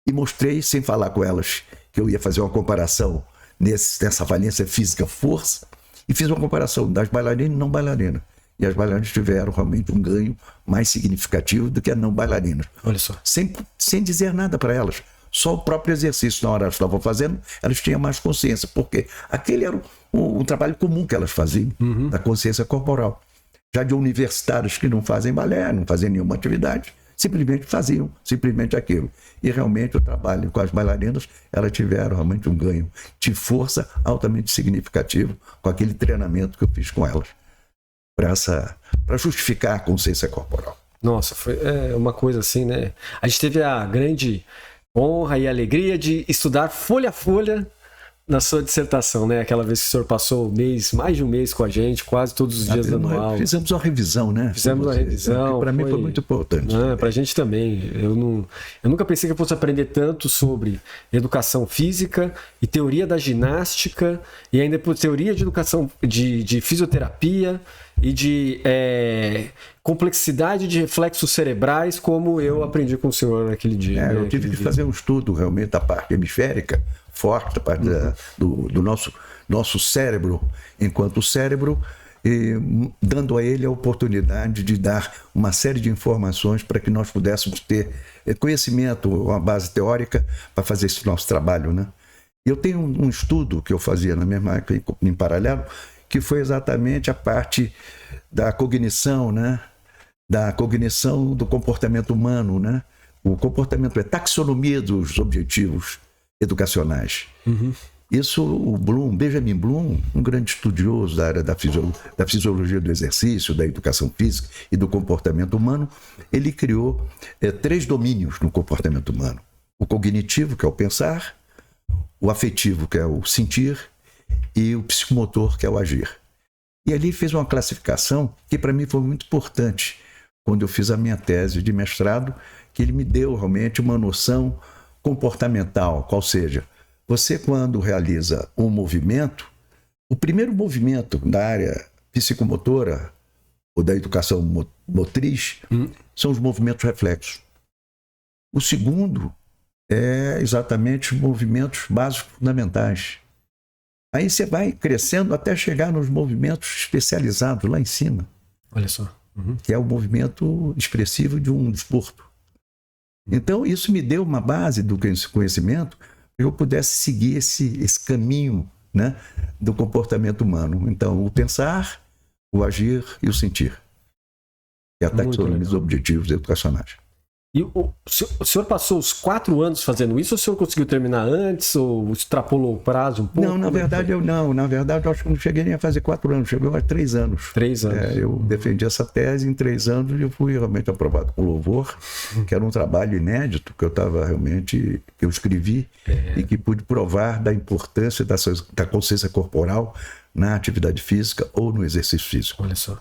e mostrei, sem falar com elas, que eu ia fazer uma comparação nessa valência física força, e fiz uma comparação das bailarinas e não bailarinas. E as bailarinas tiveram realmente um ganho mais significativo do que as não bailarinas. Olha só. Sem dizer nada para elas. Só o próprio exercício, na hora que elas estavam fazendo, elas tinham mais consciência, porque aquele era um trabalho comum que elas faziam, da consciência corporal. Já de universitários que não fazem balé, não fazem nenhuma atividade, simplesmente faziam simplesmente aquilo. E realmente o trabalho com as bailarinas, elas tiveram realmente um ganho de força altamente significativo com aquele treinamento que eu fiz com elas, para justificar a consciência corporal. Nossa, foi uma coisa assim, né? A gente teve a grande honra e alegria de estudar folha a folha na sua dissertação, né? Aquela vez que o senhor passou mais de um mês com a gente, quase todos os dias dando aula. Fizemos uma revisão, né? Fizemos uma revisão. Para mim foi muito importante. Para a gente também. Eu nunca pensei que eu fosse aprender tanto sobre educação física e teoria da ginástica e ainda por teoria de educação de fisioterapia e de complexidade de reflexos cerebrais, como eu aprendi com o senhor naquele dia. Eu tive que fazer um estudo realmente da parte hemisférica forte, da parte do nosso cérebro, enquanto cérebro, e dando a ele a oportunidade de dar uma série de informações para que nós pudéssemos ter conhecimento, uma base teórica para fazer esse nosso trabalho, né? Eu tenho um estudo que eu fazia na mesma época, em paralelo, que foi exatamente a parte da cognição, né? Da cognição do comportamento humano, né? O comportamento é taxonomia dos objetivos educacionais. Isso, o Bloom, Benjamin Bloom, um grande estudioso da área da fisiologia do exercício, da educação física e do comportamento humano, ele criou 3 domínios no comportamento humano. O cognitivo, que é o pensar, o afetivo, que é o sentir, e o psicomotor, que é o agir. E ali fez uma classificação que para mim foi muito importante quando eu fiz a minha tese de mestrado, que ele me deu realmente uma noção comportamental, qual seja, você quando realiza um movimento, o primeiro movimento da área psicomotora ou da educação motriz são os movimentos reflexos. O segundo é exatamente os movimentos básicos fundamentais. Aí você vai crescendo até chegar nos movimentos especializados lá em cima. Olha só. Que é o movimento expressivo de um desporto. Então, isso me deu uma base do conhecimento para que eu pudesse seguir esse caminho, né, do comportamento humano. Então, o pensar, o agir e o sentir. E a taxonomia dos objetivos educacionais. E o senhor passou os 4 anos fazendo isso, ou o senhor conseguiu terminar antes, ou extrapolou o prazo um pouco? Não, na verdade eu acho que não cheguei nem a fazer 4 anos, chegou a 3 anos. 3 anos. Eu defendi essa tese em 3 anos e eu fui realmente aprovado com louvor, que era um trabalho inédito que eu escrevi e que pude provar da importância da consciência corporal na atividade física ou no exercício físico. Olha só.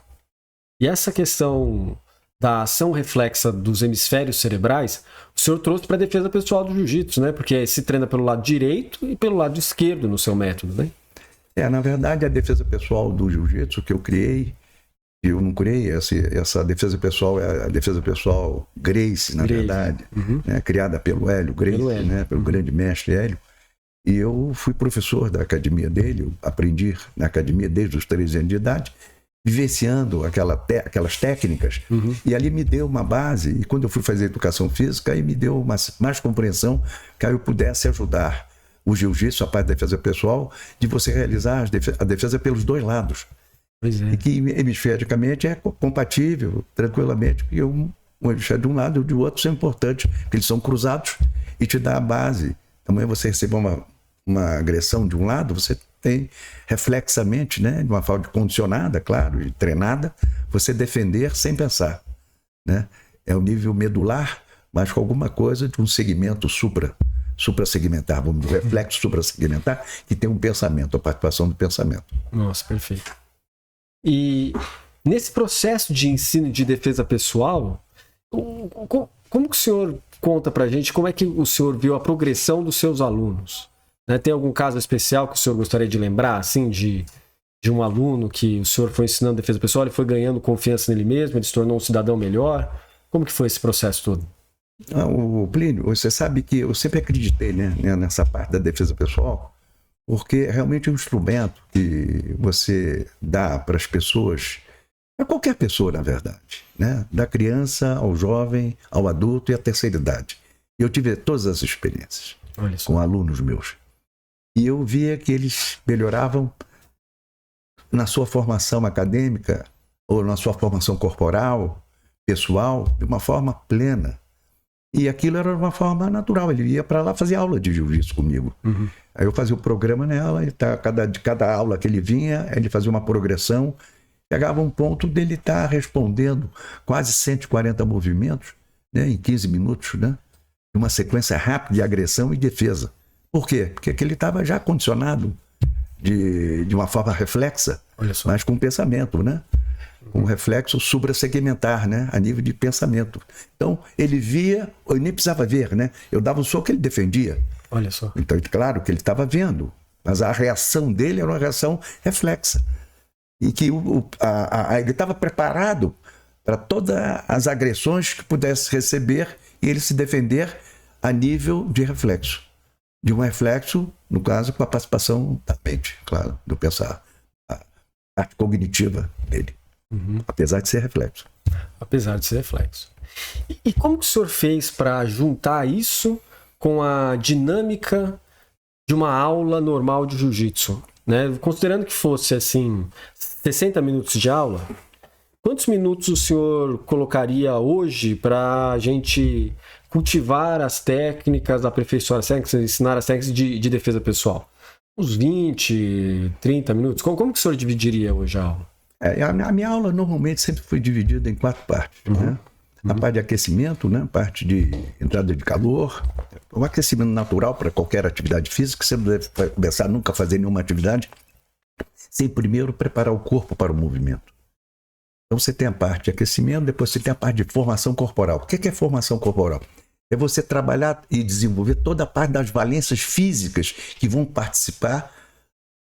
E essa questão da ação reflexa dos hemisférios cerebrais, o senhor trouxe para a defesa pessoal do jiu-jitsu, né? Porque se treina pelo lado direito e pelo lado esquerdo no seu método, né? Na verdade, a defesa pessoal do jiu-jitsu que eu criei, eu não criei, essa defesa pessoal é a defesa pessoal Gracie, na verdade, né? Criada pelo Hélio Gracie, né? Pelo grande mestre Hélio. E eu fui professor da academia dele, eu aprendi na academia desde os 13 anos de idade, vivenciando aquelas técnicas, e ali me deu uma base, e quando eu fui fazer educação física, aí me deu mais compreensão que aí eu pudesse ajudar o jiu-jitsu, a parte da defesa pessoal, de você realizar a defesa pelos 2 lados. Pois é. E que hemisfericamente é compatível, tranquilamente, porque um hemisfério de um lado e o de outro são importantes, porque eles são cruzados e te dá a base. Amanhã você receber uma agressão de um lado, você tem reflexamente, né, de uma forma condicionada, claro, e treinada, você defender sem pensar, né? É o nível medular, mas com alguma coisa de um segmento suprassegmentar, vamos dizer, reflexo suprassegmentar, que tem um pensamento, a participação do pensamento. Nossa, perfeito. E nesse processo de ensino de defesa pessoal, como que o senhor conta pra gente, como é que o senhor viu a progressão dos seus alunos? Tem algum caso especial que o senhor gostaria de lembrar, assim, de um aluno que o senhor foi ensinando defesa pessoal, ele foi ganhando confiança nele mesmo, ele se tornou um cidadão melhor? Como que foi esse processo todo? O Plínio, você sabe que eu sempre acreditei, né, nessa parte da defesa pessoal, porque realmente é um instrumento que você dá para as pessoas, para qualquer pessoa, na verdade, né? Da criança ao jovem, ao adulto e à terceira idade. E eu tive todas as experiências com alunos meus. E eu via que eles melhoravam na sua formação acadêmica ou na sua formação corporal, pessoal de uma forma plena. E aquilo era uma forma natural. Ele ia para lá fazer aula de jiu-jitsu comigo. Aí eu fazia o programa nela, e de cada aula que ele vinha, ele fazia uma progressão. Chegava um ponto dele estar respondendo quase 140 movimentos, né, em 15 minutos, né, de uma sequência rápida de agressão e defesa. Por quê? Porque ele estava já condicionado de uma forma reflexa, mas com pensamento, né? Um reflexo suprassegmentar, né? A nível de pensamento. Então, ele via, eu nem precisava ver, né? Eu dava um soco, ele defendia. Olha só. Então, claro que ele estava vendo, mas a reação dele era uma reação reflexa. E que ele estava preparado para todas as agressões que pudesse receber e ele se defender a nível de reflexo. De um reflexo, no caso, com a participação da mente, claro, do pensar, a parte cognitiva dele. Apesar de ser reflexo. Apesar de ser reflexo. E como que o senhor fez para juntar isso com a dinâmica de uma aula normal de jiu-jitsu? Né? Considerando que fosse assim 60 minutos de aula, quantos minutos o senhor colocaria hoje para a gente cultivar as técnicas, aperfeiçoar as técnicas, ensinar as técnicas de defesa pessoal? Uns 20, 30 minutos? Como que o senhor dividiria hoje a aula? A minha aula normalmente sempre foi dividida em 4 partes. Né? A parte de aquecimento, né? A parte de entrada de calor, o aquecimento natural para qualquer atividade física. Você não deve começar nunca a fazer nenhuma atividade sem primeiro preparar o corpo para o movimento. Então você tem a parte de aquecimento, depois você tem a parte de formação corporal. O que é formação corporal? É você trabalhar e desenvolver toda a parte das valências físicas que vão participar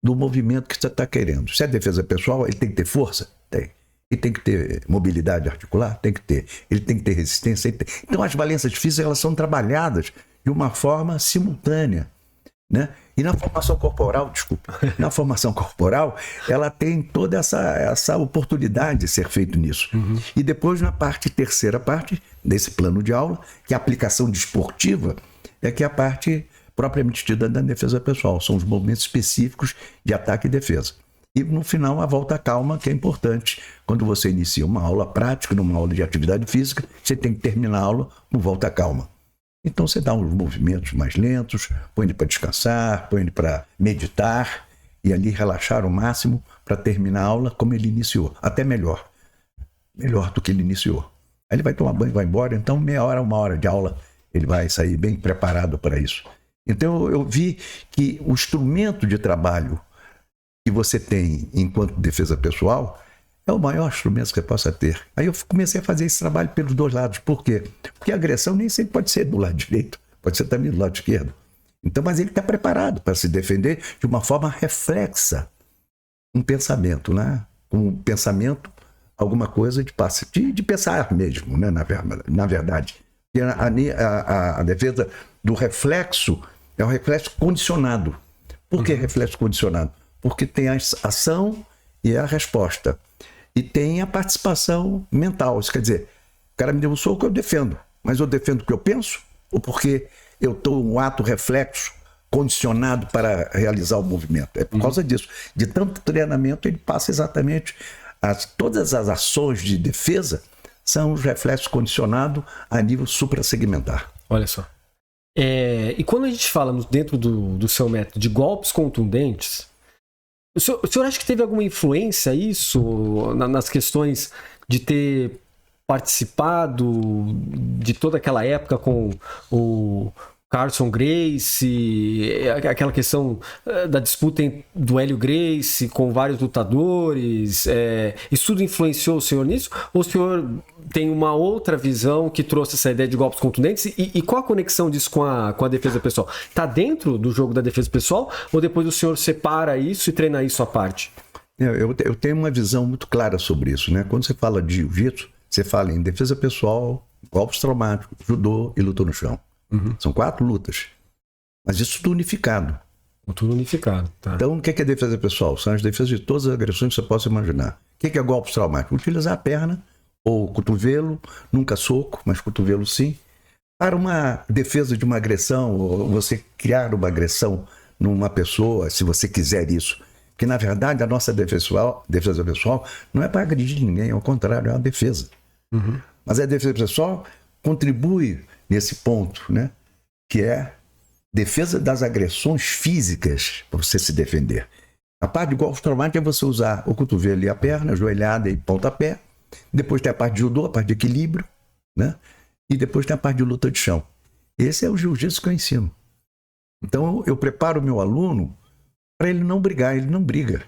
do movimento que você está querendo. Se é defesa pessoal, ele tem que ter força? Tem. Ele tem que ter mobilidade articular? Tem que ter. Ele tem que ter resistência? Então as valências físicas elas são trabalhadas de uma forma simultânea. Né? E na formação corporal, ela tem toda essa oportunidade de ser feito nisso. E depois na terceira parte, desse plano de aula, que é a aplicação desportiva, é que é a parte propriamente dita da defesa pessoal. São os movimentos específicos de ataque e defesa. E no final a volta calma, que é importante. Quando você inicia uma aula prática, numa aula de atividade física, você tem que terminar a aula com volta calma. Então você dá uns movimentos mais lentos, põe ele para descansar, põe ele para meditar e ali relaxar o máximo para terminar a aula como ele iniciou. Até melhor do que ele iniciou. Aí ele vai tomar banho e vai embora, então meia hora, 1 hora de aula, ele vai sair bem preparado para isso. Então eu vi que o instrumento de trabalho que você tem enquanto defesa pessoal é o maior instrumento que você possa ter. Aí eu comecei a fazer esse trabalho pelos 2 lados. Por quê? Porque a agressão nem sempre pode ser do lado direito, pode ser também do lado esquerdo. Então, mas ele está preparado para se defender de uma forma reflexa. Um pensamento, né? Um pensamento, alguma coisa de pensar mesmo, né? Na verdade. E a defesa do reflexo é um reflexo condicionado. Por que reflexo condicionado? Porque tem a ação e a resposta. E tem a participação mental. Isso quer dizer, o cara me deu um soco, eu defendo. Mas eu defendo o que eu penso? Ou porque eu estou um ato reflexo condicionado para realizar o movimento? É por causa disso. De tanto treinamento, ele passa exatamente... todas as ações de defesa são os reflexos condicionados a nível suprassegmentar. Olha só. E quando a gente fala dentro do seu método de golpes contundentes, o senhor acha que teve alguma influência isso nas questões de ter participado de toda aquela época com o Carlson Gracie, aquela questão da disputa do Hélio Gracie com vários lutadores? Isso tudo influenciou o senhor nisso? Ou o senhor tem uma outra visão que trouxe essa ideia de golpes contundentes? E qual a conexão disso com a defesa pessoal? Está dentro do jogo da defesa pessoal? Ou depois o senhor separa isso e treina isso à parte? Eu tenho uma visão muito clara sobre isso, né? Quando você fala de jiu-jitsu, você fala em defesa pessoal, golpes traumáticos, judô e luta no chão. São 4 lutas. Mas isso tudo unificado. Tudo unificado, tá. Então, o que é defesa pessoal? São as defesas de todas as agressões que você possa imaginar. O que é golpes traumáticos? Utilizar a perna ou cotovelo, nunca soco, mas cotovelo sim, para uma defesa de uma agressão, ou você criar uma agressão numa pessoa, se você quiser isso. Porque, na verdade, a nossa defesa pessoal não é para agredir ninguém, ao contrário, é uma defesa. Mas a defesa pessoal contribui nesse ponto, né? Que é defesa das agressões físicas para você se defender. A parte de golpe traumático é você usar o cotovelo e a perna, joelhada e pontapé. Depois tem a parte de judô, a parte de equilíbrio, né? E depois tem a parte de luta de chão. Esse é o jiu-jitsu que eu ensino. Então eu preparo o meu aluno para ele não brigar, ele não briga.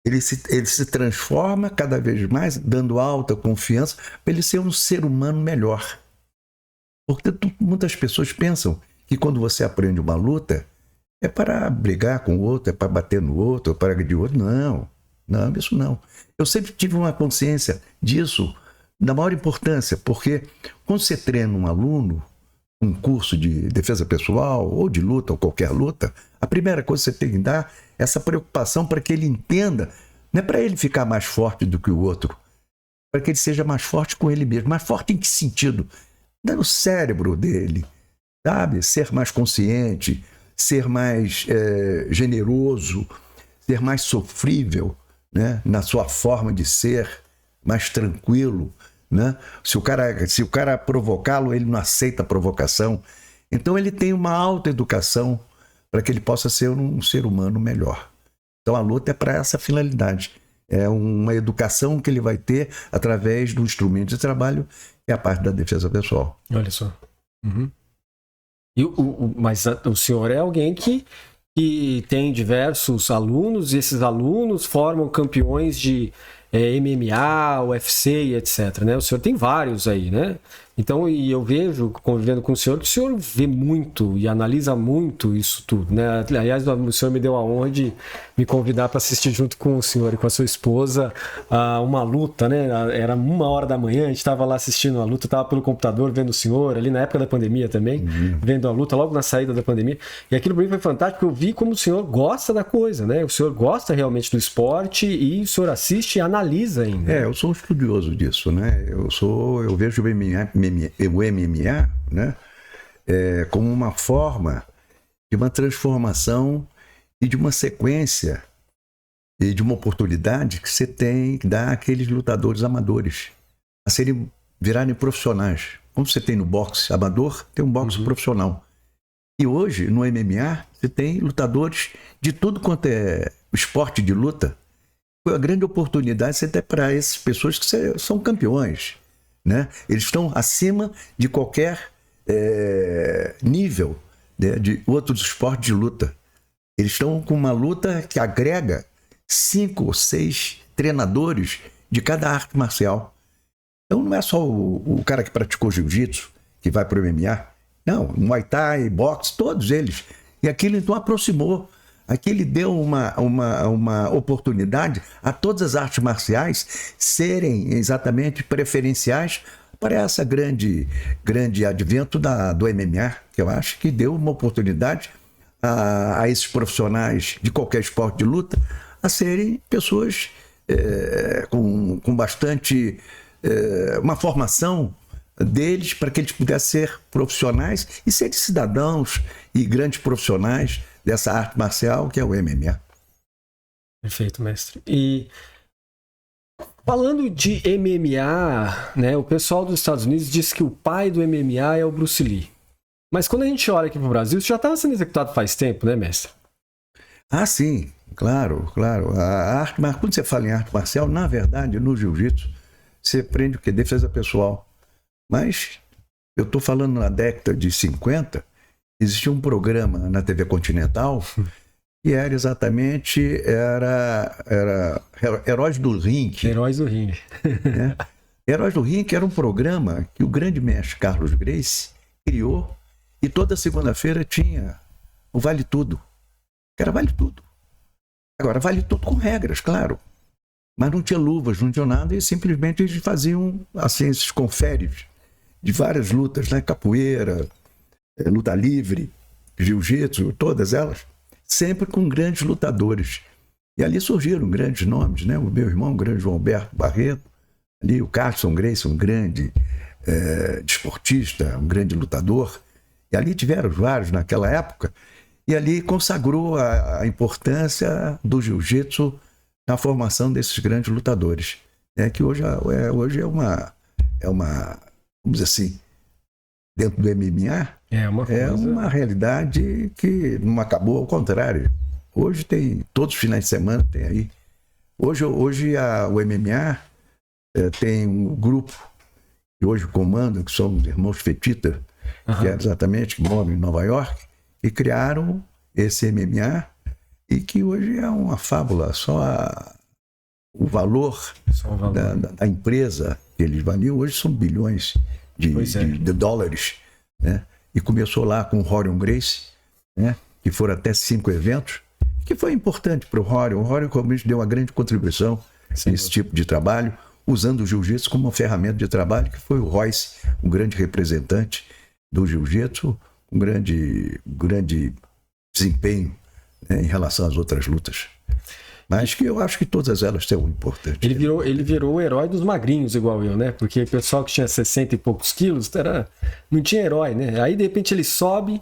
Ele se transforma cada vez mais, dando alta confiança, para ele ser um ser humano melhor. Porque muitas pessoas pensam que quando você aprende uma luta, é para brigar com o outro, é para bater no outro, é para agredir o outro. Não, isso não. Eu sempre tive uma consciência disso, da maior importância, porque quando você treina um aluno, um curso de defesa pessoal, ou de luta, ou qualquer luta, a primeira coisa que você tem que dar é essa preocupação para que ele entenda, não é para ele ficar mais forte do que o outro, para que ele seja mais forte com ele mesmo. Mais forte em que sentido? No cérebro dele, sabe? Ser mais consciente, ser mais generoso, ser mais sofrível, né? Na sua forma de ser, mais tranquilo, né? Se o cara provocá-lo, ele não aceita a provocação. Então ele tem uma autoeducação para que ele possa ser um ser humano melhor. Então a luta é para essa finalidade. É uma educação que ele vai ter através do instrumento de trabalho, que é a parte da defesa pessoal. Olha só. Uhum. Mas o senhor é alguém que tem diversos alunos, e esses alunos formam campeões de MMA, UFC e etc, né? O senhor tem vários aí, né? Então, e eu vejo, convivendo com o senhor, que o senhor vê muito e analisa muito isso tudo, né? Aliás, o senhor me deu a honra de me convidar para assistir junto com o senhor e com a sua esposa uma luta, né? Era 1h da manhã, a gente estava lá assistindo a luta, estava pelo computador vendo o senhor, ali na época da pandemia também, vendo a luta, logo na saída da pandemia. E aquilo para mim foi fantástico, eu vi como o senhor gosta da coisa, né? O senhor gosta realmente do esporte e o senhor assiste e analisa ainda. Eu sou um estudioso disso, né? Eu vejo o MMA, né? Como uma forma de uma transformação e de uma sequência e de uma oportunidade que você tem que dar àqueles lutadores amadores a virarem profissionais. Como você tem no boxe amador, tem um boxe profissional. E hoje, no MMA, você tem lutadores de tudo quanto é esporte de luta. Foi uma grande oportunidade você ter para essas pessoas que são campeões, né? Eles estão acima de qualquer nível, né, de outros esportes de luta. Eles estão com uma luta que agrega 5 ou 6 treinadores de cada arte marcial. Então não é só o cara que praticou jiu-jitsu que vai para o MMA. Não, Muay Thai, boxe, todos eles. E aquilo então aproximou. Aquilo deu uma oportunidade a todas as artes marciais serem exatamente preferenciais para essa grande advento do MMA, que eu acho que deu uma oportunidade a esses profissionais de qualquer esporte de luta a serem pessoas com bastante uma formação deles para que eles pudessem ser profissionais e serem cidadãos e grandes profissionais dessa arte marcial que é o MMA. Perfeito, mestre. E falando de MMA, né, o pessoal dos Estados Unidos diz que o pai do MMA é o Bruce Lee. Mas quando a gente olha aqui para o Brasil, isso já estava sendo executado faz tempo, né, mestre? Ah, sim, claro. A arte, mas quando você fala em arte marcial, na verdade, no jiu-jitsu, você aprende o quê? Defesa pessoal. Mas eu estou falando na década de 50, existia um programa na TV Continental que era exatamente Heróis do Ringue. Heróis do Ringue. Né? Heróis do Ringue era um programa que o grande mestre Carlos Gracie criou e toda segunda-feira tinha o Vale Tudo. Era Vale Tudo. Agora, Vale Tudo com regras, claro. Mas não tinha luvas, não tinha nada e simplesmente eles faziam assim, esses conferes de várias lutas, né? Capoeira, luta livre, jiu-jitsu, todas elas, sempre com grandes lutadores. E ali surgiram grandes nomes, né? O meu irmão, o grande João Alberto Barreto, ali o Carlson Gracie, um grande desportista, um grande lutador. E ali tiveram vários naquela época, e ali consagrou a importância do jiu-jitsu na formação desses grandes lutadores, que hoje é uma, vamos dizer assim, dentro do MMA, É uma realidade que não acabou, ao contrário. Hoje tem, todos os finais de semana tem aí. Hoje o MMA tem um grupo que hoje comanda, que são os irmãos Fetita, que é exatamente, que moram em Nova York, e criaram esse MMA, e que hoje é uma fábula, o valor da empresa que eles valiam, hoje são bilhões de dólares, né? E começou lá com o Rorion Gracie, né? Que foram até 5 eventos, que foi importante para o Rorion. O Rorion realmente deu uma grande contribuição nesse tipo de trabalho, usando o jiu-jitsu como uma ferramenta de trabalho, que foi o Royce, um grande representante do jiu-jitsu, um grande desempenho, né, em relação às outras lutas. Mas que eu acho que todas elas são importantes. Ele virou o herói dos magrinhos, igual eu, né? Porque o pessoal que tinha 60 e poucos quilos não tinha herói, né? Aí, de repente, ele sobe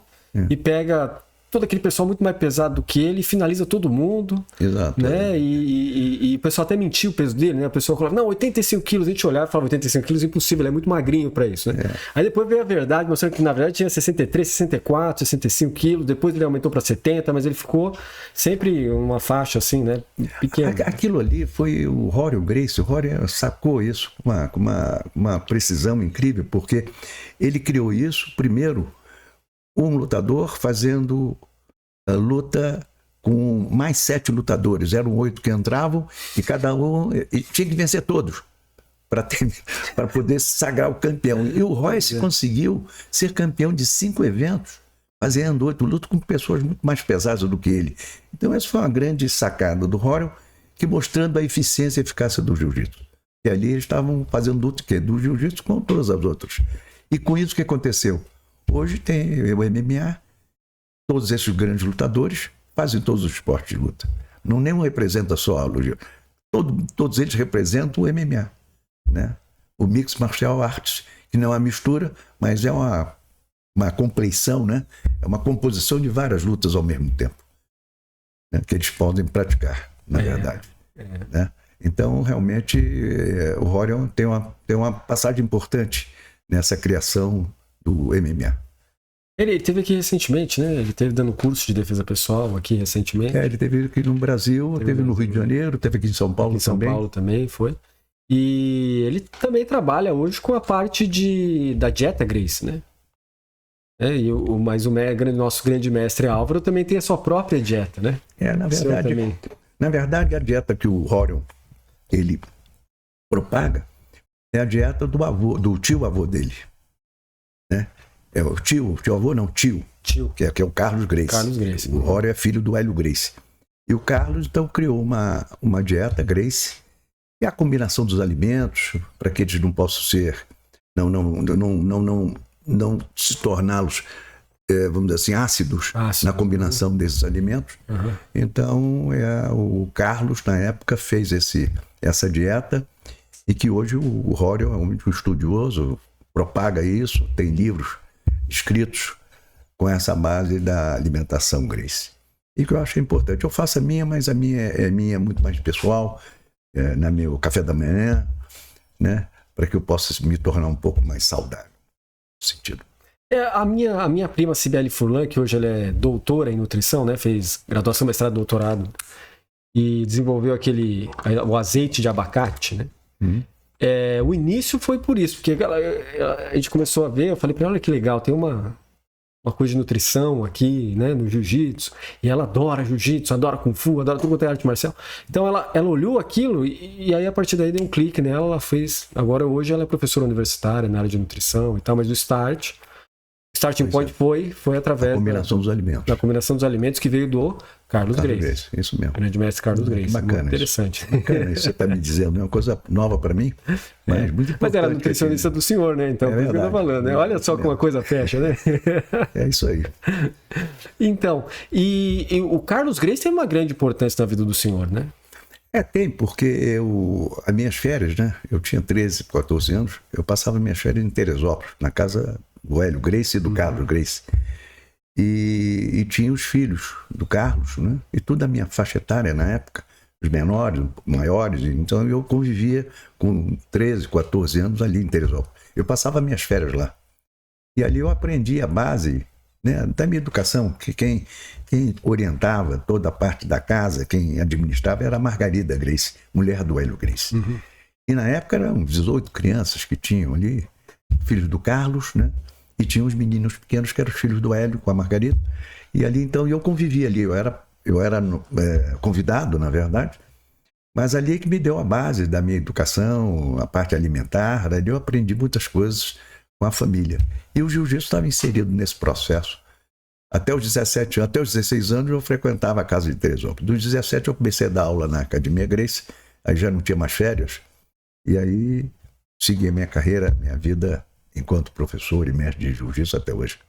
e pega todo aquele pessoal muito mais pesado do que ele, finaliza todo mundo. Exato. Né? E o pessoal até mentiu o peso dele, né? A pessoa falava, não, 85 quilos. A gente olhava e falava, 85 quilos, impossível, ele é muito magrinho pra isso, né? Aí depois veio a verdade, mostrando que na verdade tinha 63, 64, 65 quilos. Depois ele aumentou pra 70, mas ele ficou sempre uma faixa assim, né? Pequena. Aquilo ali foi o Rorion Gracie. O Rorion sacou isso com uma precisão incrível, porque ele criou isso, primeiro, um lutador fazendo a luta com mais 7 lutadores. Eram 8 que entravam e cada um tinha que vencer todos para poder sagrar o campeão. E o Royce conseguiu ser campeão de 5 eventos, fazendo 8 lutas com pessoas muito mais pesadas do que ele. Então essa foi uma grande sacada do Rorion, que mostrando a eficiência e eficácia do jiu-jitsu. E ali eles estavam fazendo luta do jiu-jitsu com todas as outras. E com isso o que aconteceu? Hoje tem o MMA, todos esses grandes lutadores fazem todos os esportes de luta. Nenhum representa só a luta. Todos eles representam o MMA, né? O Mixed Martial Arts, que não é uma mistura, mas é uma compleição, né? É uma composição de várias lutas ao mesmo tempo, né? Que eles podem praticar, na verdade. Né? Então, realmente, o Rorion tem uma passagem importante nessa criação do MMA. Ele teve aqui recentemente, né? Ele teve dando curso de defesa pessoal aqui recentemente. Ele teve aqui no Brasil, teve no Rio de Janeiro, teve aqui em São Paulo também. Em São Paulo também foi. E ele também trabalha hoje com a parte da dieta Gracie, né? Mas nosso grande mestre Álvaro também tem a sua própria dieta, né? Na verdade, a dieta que o Rorion ele propaga é a dieta do tio-avô dele, né? É o tio-avô não, tio. Que é o Carlos Gracie. O Rorion é filho do Hélio Gracie. E o Carlos, então, criou uma dieta Gracie, e a combinação dos alimentos, para que eles não possam ser, não se torná-los, vamos dizer assim, ácidos na combinação desses alimentos. Então, o Carlos, na época, fez essa dieta, e que hoje o Rorion é um estudioso, propaga isso, tem livros escritos com essa base da alimentação Gracie. E que eu acho importante. Eu faço a minha, mas a minha é muito mais pessoal, no meu café da manhã, né? Para que eu possa me tornar um pouco mais saudável, no sentido. A minha prima Cibele Furlan, que hoje ela é doutora em nutrição, né? Fez graduação, mestrado, doutorado, e desenvolveu o azeite de abacate, né? O início foi por isso, porque a gente começou a ver, eu falei pra ela, olha que legal, tem uma coisa de nutrição aqui, né, no jiu-jitsu, e ela adora jiu-jitsu, adora kung fu, adora tudo quanto é arte marcial. Então ela olhou aquilo e aí a partir daí deu um clique nela, ela fez, hoje ela é professora universitária na área de nutrição e tal, mas o starting point foi através da combinação dos alimentos. Da combinação dos alimentos que veio do Carlos Gracie. Isso mesmo. O grande mestre Carlos Gracie. Bacana. Muito interessante. Bacana isso que você está me dizendo. É uma coisa nova para mim, mas muito importante. Mas era nutricionista do senhor, né? Então, por isso que eu estou falando. Né? Olha só como a coisa fecha, né? É isso aí. Então, e o Carlos Gracie tem uma grande importância na vida do senhor, né? Tem, porque as minhas férias, né? Eu tinha 13, 14 anos, eu passava minhas férias em Teresópolis, na casa do Hélio Gracie e do Carlos Gracie. E tinha os filhos do Carlos, né? E toda a minha faixa etária na época os menores, maiores. Então eu convivia com 13, 14 anos ali em Teresópolis. Eu passava minhas férias lá. E ali eu aprendi a base, né, da minha educação, que quem orientava toda a parte da casa, quem administrava era a Margarida Grace, mulher do Hélio Grace. Uhum. E na época eram 18 crianças que tinham ali, filhos do Carlos, né? E tinham os meninos pequenos que eram os filhos do Hélio com a Margarida. E ali então eu convivia ali, eu era convidado, na verdade, mas ali é que me deu a base da minha educação, a parte alimentar, ali eu aprendi muitas coisas com a família. E o jiu-jitsu estava inserido nesse processo. Até os 17 anos, até os 16 anos eu frequentava a casa de Teresópolis. Dos 17 eu comecei a dar aula na Academia Grace, aí já não tinha mais férias, e aí segui a minha carreira, minha vida enquanto professor e mestre de jiu-jitsu até hoje.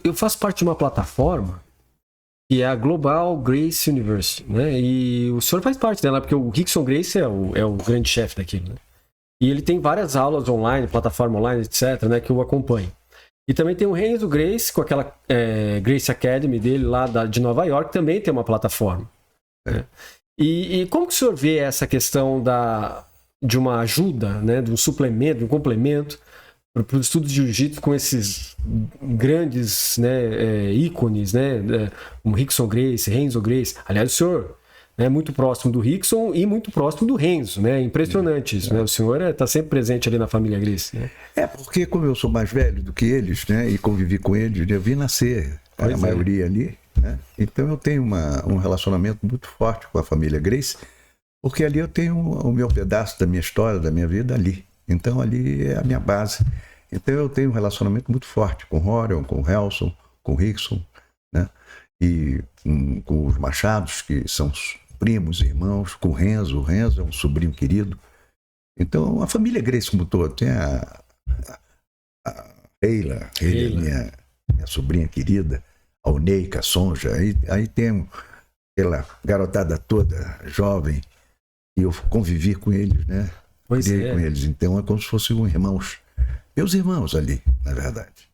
Eu faço parte de uma plataforma que é a Global Grace University, né? E o senhor faz parte dela, porque o Rickson Grace é o grande chefe daquilo, né? E ele tem várias aulas online, plataforma online, etc., né, que eu acompanho. E também tem o Renzo Grace, com aquela Grace Academy dele lá de Nova York, também tem uma plataforma. Né? E como que o senhor vê essa questão de uma ajuda, né, de um suplemento, de um complemento para o estudo de jiu-jitsu com esses grandes, né, ícones, né, como Rickson Grace, Renzo Grace. Aliás, o senhor é muito próximo do Rickson e muito próximo do Renzo, né? Impressionante isso, né? O senhor está sempre presente ali na família Grace, né? Porque como eu sou mais velho do que eles, né, e convivi com eles, eu vi nascer a maioria ali, né? Então eu tenho um relacionamento muito forte com a família Grace, porque ali eu tenho o meu pedaço da minha história, da minha vida ali. Então ali é a minha base. Então eu tenho um relacionamento muito forte com o Orion, com o Helson, com o Rickson, né? E com os Machados, que são primos, irmãos, com o Renzo. O Renzo é um sobrinho querido. Então a família Grace como todo. Tem a Leila, minha sobrinha querida, a Oneica, a Sonja. Aí tem aquela garotada toda jovem, e eu convivi com eles, né? Pois é. Com eles. Então é como se fossem irmãos. Meus irmãos ali, na verdade.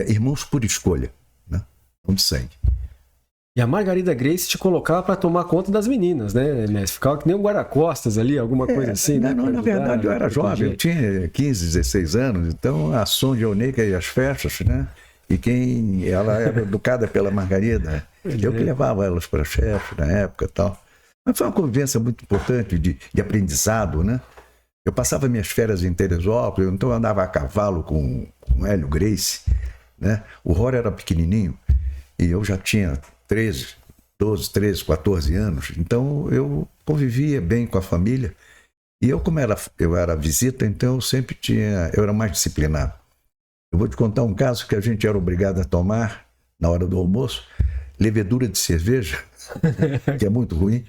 Irmãos por escolha, né? Não de sangue. E a Margarida Grace te colocava para tomar conta das meninas, né? Ficava que nem um guarda-costas ali, alguma coisa assim, né? Não, na verdade eu era jovem, eu tinha 15, 16 anos, então a Sonja, a Oneica e as festas, né? E ela era educada pela Margarida, eu que levava elas para as festas na época e tal. Mas foi uma convivência muito importante de aprendizado, né? Eu passava minhas férias em Teresópolis, então eu andava a cavalo com o Hélio Grace, né? O Rory era pequenininho e eu já tinha 12, 13, 14 anos, então eu convivia bem com a família. E eu, como eu era visita, então eu era mais disciplinado. Eu vou te contar um caso que a gente era obrigado a tomar na hora do almoço, levedura de cerveja, que é muito ruim,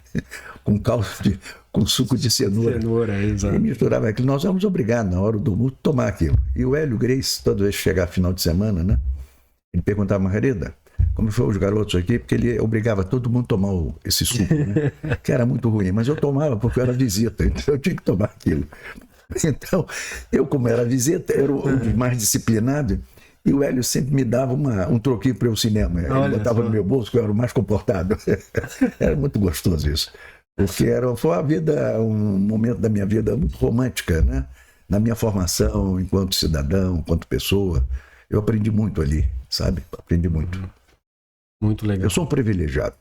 com suco de cenoura. Exato. E misturava aquilo. Nós éramos obrigados, na hora do almoço, a tomar aquilo. E o Hélio Grace, toda vez que chegava final de semana, né, ele perguntava, Margarida, como foi os garotos aqui? Porque ele obrigava todo mundo a tomar esse suco, né? Que era muito ruim. Mas eu tomava porque eu era visita, então eu tinha que tomar aquilo. Então, eu, como era visita, era o mais disciplinado, e o Hélio sempre me dava um troquinho para ir ao cinema. Ele botava no meu bolso, que eu era o mais comportado. Era muito gostoso isso. Porque foi um momento da minha vida muito romântica, né? Na minha formação, enquanto cidadão, enquanto pessoa. Eu aprendi muito ali, sabe? Aprendi muito. Muito legal. Eu sou um privilegiado.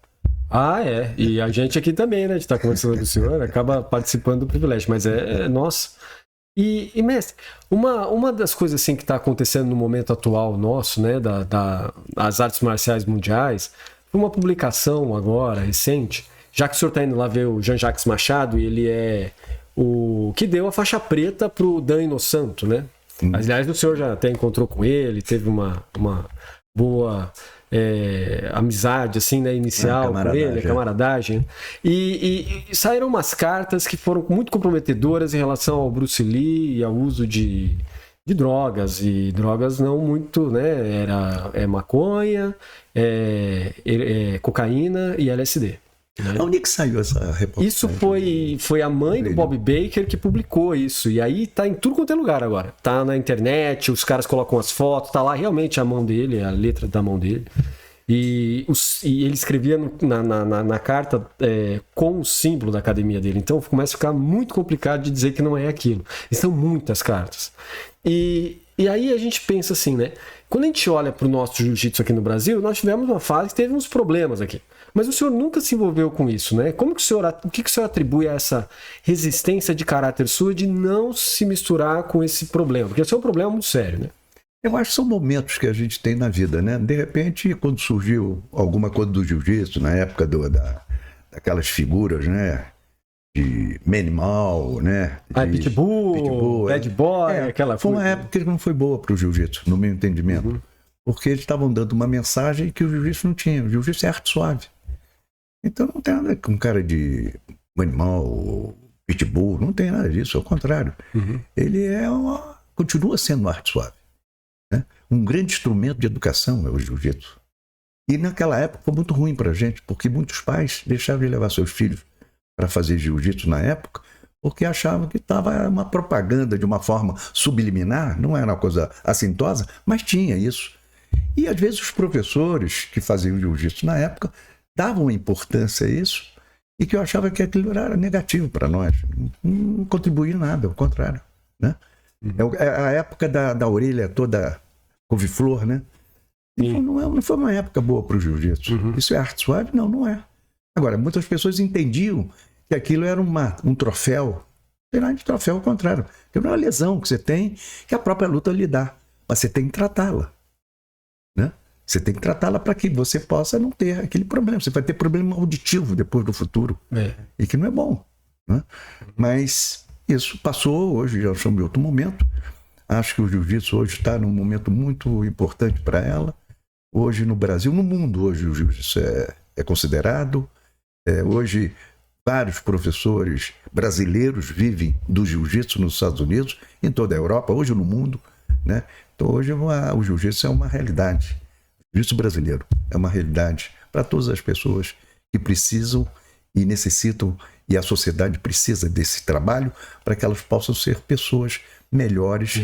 É. E a gente aqui também, né? De estar conversando com o senhor, acaba participando do privilégio. Mas nossa. E mestre, uma das coisas assim que está acontecendo no momento atual nosso, né? Das artes marciais mundiais, foi uma publicação agora, recente, já que o senhor está indo lá ver o Jean-Jacques Machado, e ele é o que deu a faixa preta para o Dan Inosanto, né? Aliás, o senhor já até encontrou com ele, teve uma boa amizade assim, né, inicial com ele, camaradagem. E saíram umas cartas que foram muito comprometedoras em relação ao Bruce Lee e ao uso de drogas, e drogas não muito, né? Era maconha, cocaína e LSD. Né? Onde que saiu essa reportagem? Isso foi a mãe do Bob Baker que publicou isso. E aí tá em tudo quanto é lugar agora. Tá na internet, os caras colocam as fotos, tá lá realmente a mão dele, a letra da mão dele. e ele escrevia na carta com o símbolo da academia dele. Então começa a ficar muito complicado de dizer que não é aquilo. E são muitas cartas. E aí a gente pensa assim, né? Quando a gente olha para o nosso jiu-jitsu aqui no Brasil, nós tivemos uma fase que teve uns problemas aqui. Mas o senhor nunca se envolveu com isso, né? O que o senhor atribui a essa resistência de caráter sua de não se misturar com esse problema? Porque esse é um problema muito sério, né? Eu acho que são momentos que a gente tem na vida, né? De repente, quando surgiu alguma coisa do jiu-jitsu, na época daquelas figuras, né? De Manimal, né? Pitbull, Bad Boy, aquela foi coisa. uma época que não foi boa para o jiu-jitsu, no meu entendimento. Porque eles estavam dando uma mensagem que o jiu-jitsu não tinha. O jiu-jitsu é arte suave. Então não tem nada com um cara de Manimal ou Pitbull, não tem nada disso, ao contrário. Ele continua sendo uma arte suave. Né? Um grande instrumento de educação é o jiu-jitsu. E naquela época foi muito ruim para a gente, porque muitos pais deixavam de levar seus filhos para fazer jiu-jitsu na época, porque achavam que estava uma propaganda de uma forma subliminar, não era uma coisa assintosa, mas tinha isso. E às vezes os professores que faziam jiu-jitsu na época davam importância a isso, e que eu achava que aquilo era negativo para nós. Não contribuía em nada, ao contrário. Né? É a época da orelha toda couve-flor, né? Não foi uma época boa para o jiu-jitsu. Isso é arte suave? Não, não é. Agora, muitas pessoas entendiam que aquilo era um troféu. Não tem nada de troféu, ao contrário. É uma lesão que você tem, que a própria luta lhe dá. Mas você tem que tratá-la. Né? Você tem que tratá-la para que você possa não ter aquele problema. Você vai ter problema auditivo depois do futuro. E que não é bom. Né? Mas isso passou, hoje já estamos em outro momento. Acho que o jiu-jitsu hoje está num momento muito importante para ela. Hoje no Brasil, no mundo, hoje o jiu-jitsu é considerado. Hoje vários professores brasileiros vivem do jiu-jitsu nos Estados Unidos, em toda a Europa, hoje no mundo. Né? Então hoje o jiu-jitsu é uma realidade. O jiu-jitsu brasileiro é uma realidade para todas as pessoas que precisam e necessitam, e a sociedade precisa desse trabalho para que elas possam ser pessoas melhores.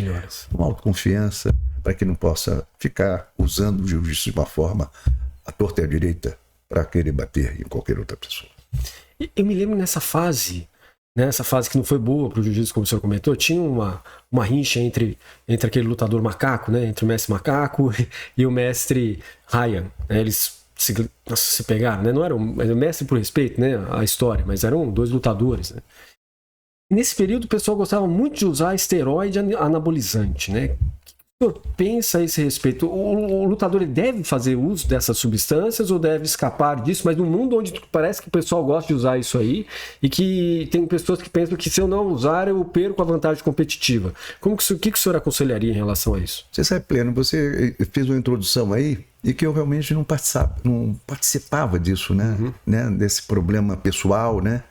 Com autoconfiança, para que não possa ficar usando o jiu-jitsu de uma forma à torta e à direita para querer bater em qualquer outra pessoa. Eu me lembro nessa fase que não foi boa para o jiu-jitsu, como o senhor comentou, tinha uma rincha entre aquele lutador macaco, né, entre o mestre macaco e o mestre Ryan. Né, eles se pegaram, né, não era o mestre por respeito, né, a história, mas eram dois lutadores. Né. E nesse período o pessoal gostava muito de usar esteroide anabolizante, né? O senhor pensa a esse respeito? O lutador ele deve fazer uso dessas substâncias ou deve escapar disso? Mas num mundo onde parece que o pessoal gosta de usar isso aí e que tem pessoas que pensam que se eu não usar eu perco a vantagem competitiva. O que o senhor aconselharia em relação a isso? Você sabe, Pleno, você fez uma introdução aí e que eu realmente não participava disso, né? Desse problema pessoal, né?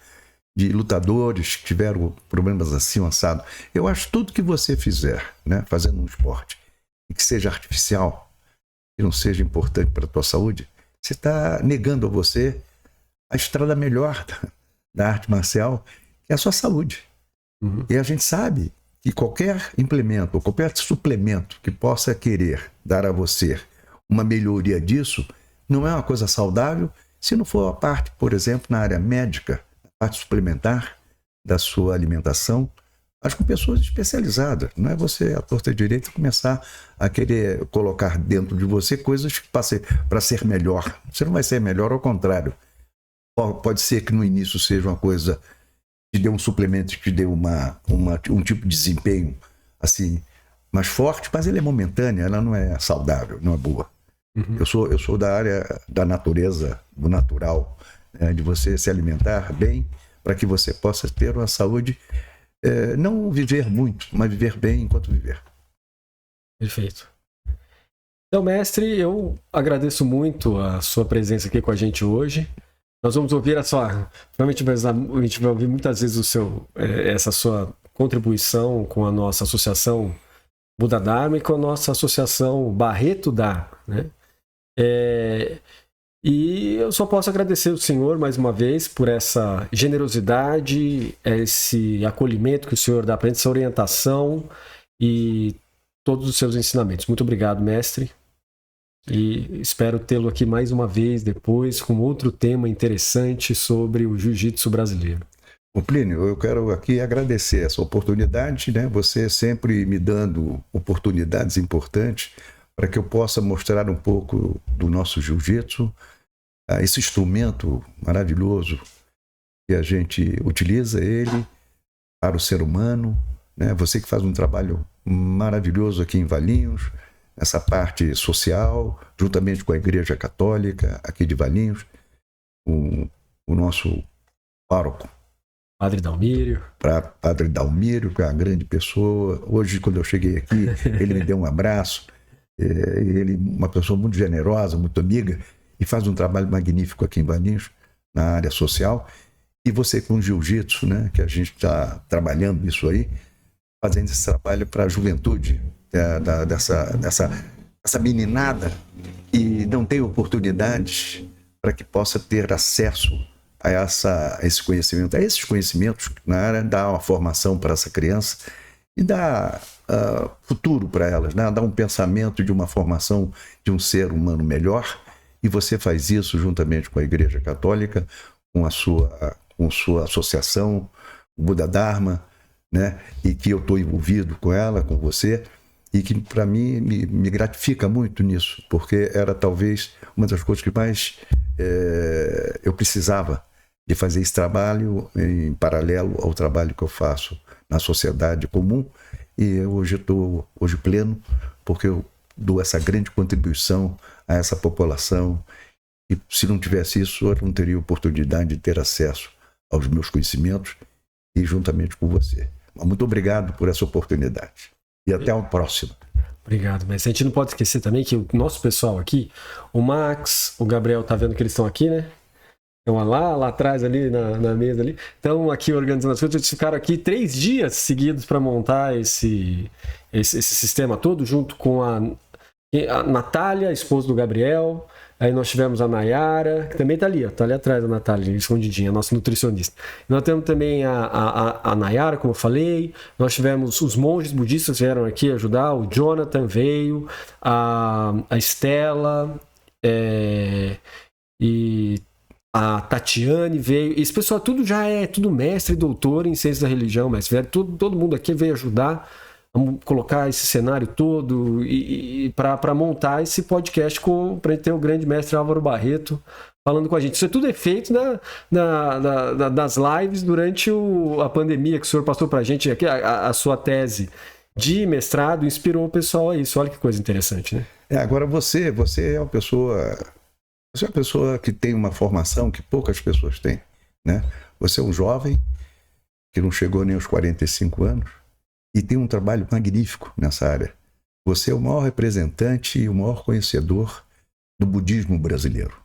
De lutadores que tiveram problemas assim, assado. Eu acho que tudo que você fizer, né, fazendo um esporte, e que seja artificial, que não seja importante para a tua saúde, você está negando a você a estrada melhor da arte marcial, que é a sua saúde. E a gente sabe que qualquer implemento, ou qualquer suplemento que possa querer dar a você uma melhoria disso, não é uma coisa saudável se não for a parte, por exemplo, na área médica, parte suplementar da sua alimentação, mas com pessoas especializadas. Não é você, à torta e à direita, começar a querer colocar dentro de você coisas para ser melhor. Você não vai ser melhor, ao contrário. Pode ser que no início seja uma coisa que te dê um suplemento, que te dê um tipo de desempenho assim, mais forte, mas ele é momentâneo, ela não é saudável, não é boa. Eu sou da área da natureza, do natural, de você se alimentar bem, para que você possa ter uma saúde, não viver muito, mas viver bem enquanto viver. Perfeito. Então, mestre, eu agradeço muito a sua presença aqui com a gente hoje. Nós vamos ouvir provavelmente a gente vai ouvir muitas vezes essa sua contribuição com a nossa associação Buda Dharma e com a nossa associação Barreto Dharma, né? E eu só posso agradecer o senhor mais uma vez por essa generosidade, esse acolhimento que o senhor dá para a gente, essa orientação e todos os seus ensinamentos. Muito obrigado, mestre. E espero tê-lo aqui mais uma vez depois com outro tema interessante sobre o jiu-jitsu brasileiro. Ô Plínio, eu quero aqui agradecer essa oportunidade, né? Você sempre me dando oportunidades importantes para que eu possa mostrar um pouco do nosso jiu-jitsu, esse instrumento maravilhoso que a gente utiliza ele para o ser humano, né? Você que faz um trabalho maravilhoso aqui em Valinhos, essa parte social, juntamente com a Igreja Católica aqui de Valinhos, o nosso pároco, Padre Dalmírio. Padre Dalmírio, que é uma grande pessoa. Hoje, quando eu cheguei aqui, ele me deu um abraço. Ele, uma pessoa muito generosa, muito amiga, e faz um trabalho magnífico aqui em Valinhos, na área social. E você com o jiu-jitsu, né, que a gente está trabalhando isso aí, fazendo esse trabalho para a juventude, dessa meninada que não tem oportunidades para que possa ter acesso a esse conhecimento, a esses conhecimentos, né, dar uma formação para essa criança e dar futuro para elas, né, dar um pensamento de uma formação de um ser humano melhor. E você faz isso juntamente com a Igreja Católica, com a sua associação, o Buda Dharma, né, e que eu estou envolvido com ela, com você, e que para mim me gratifica muito nisso, porque era talvez uma das coisas que mais eu precisava de fazer esse trabalho em paralelo ao trabalho que eu faço na sociedade comum. E hoje estou pleno, porque eu dou essa grande contribuição a essa população. E se não tivesse isso, eu não teria oportunidade de ter acesso aos meus conhecimentos e juntamente com você. Mas muito obrigado por essa oportunidade. E até a próxima. Obrigado, mas a gente não pode esquecer também que o nosso pessoal aqui, o Max, o Gabriel, tá vendo que eles estão aqui, né? Estão lá atrás, ali na mesa ali. Estão aqui organizando as coisas. Eles ficaram aqui 3 dias seguidos para montar esse sistema todo, junto com a Natália, esposa do Gabriel. Aí nós tivemos a Nayara, que também está ali, ó, tá ali atrás da Natália, escondidinha, a nossa nutricionista. Nós temos também a Nayara, como eu falei. Nós tivemos os monges budistas que vieram aqui ajudar. O Jonathan veio, a Estela, e a Tatiane veio. Esse pessoal tudo já é tudo mestre e doutor em ciências da religião, mas todo mundo aqui veio ajudar a colocar esse cenário todo e para montar esse podcast para ter o grande mestre Álvaro Barreto falando com a gente. Isso é tudo feito das lives durante a pandemia que o senhor passou para a gente. Aqui, a sua tese de mestrado inspirou o pessoal a isso. Olha que coisa interessante, né? Agora você é uma pessoa... Você é uma pessoa que tem uma formação que poucas pessoas têm, né? Você é um jovem que não chegou nem aos 45 anos e tem um trabalho magnífico nessa área. Você é o maior representante e o maior conhecedor do budismo brasileiro.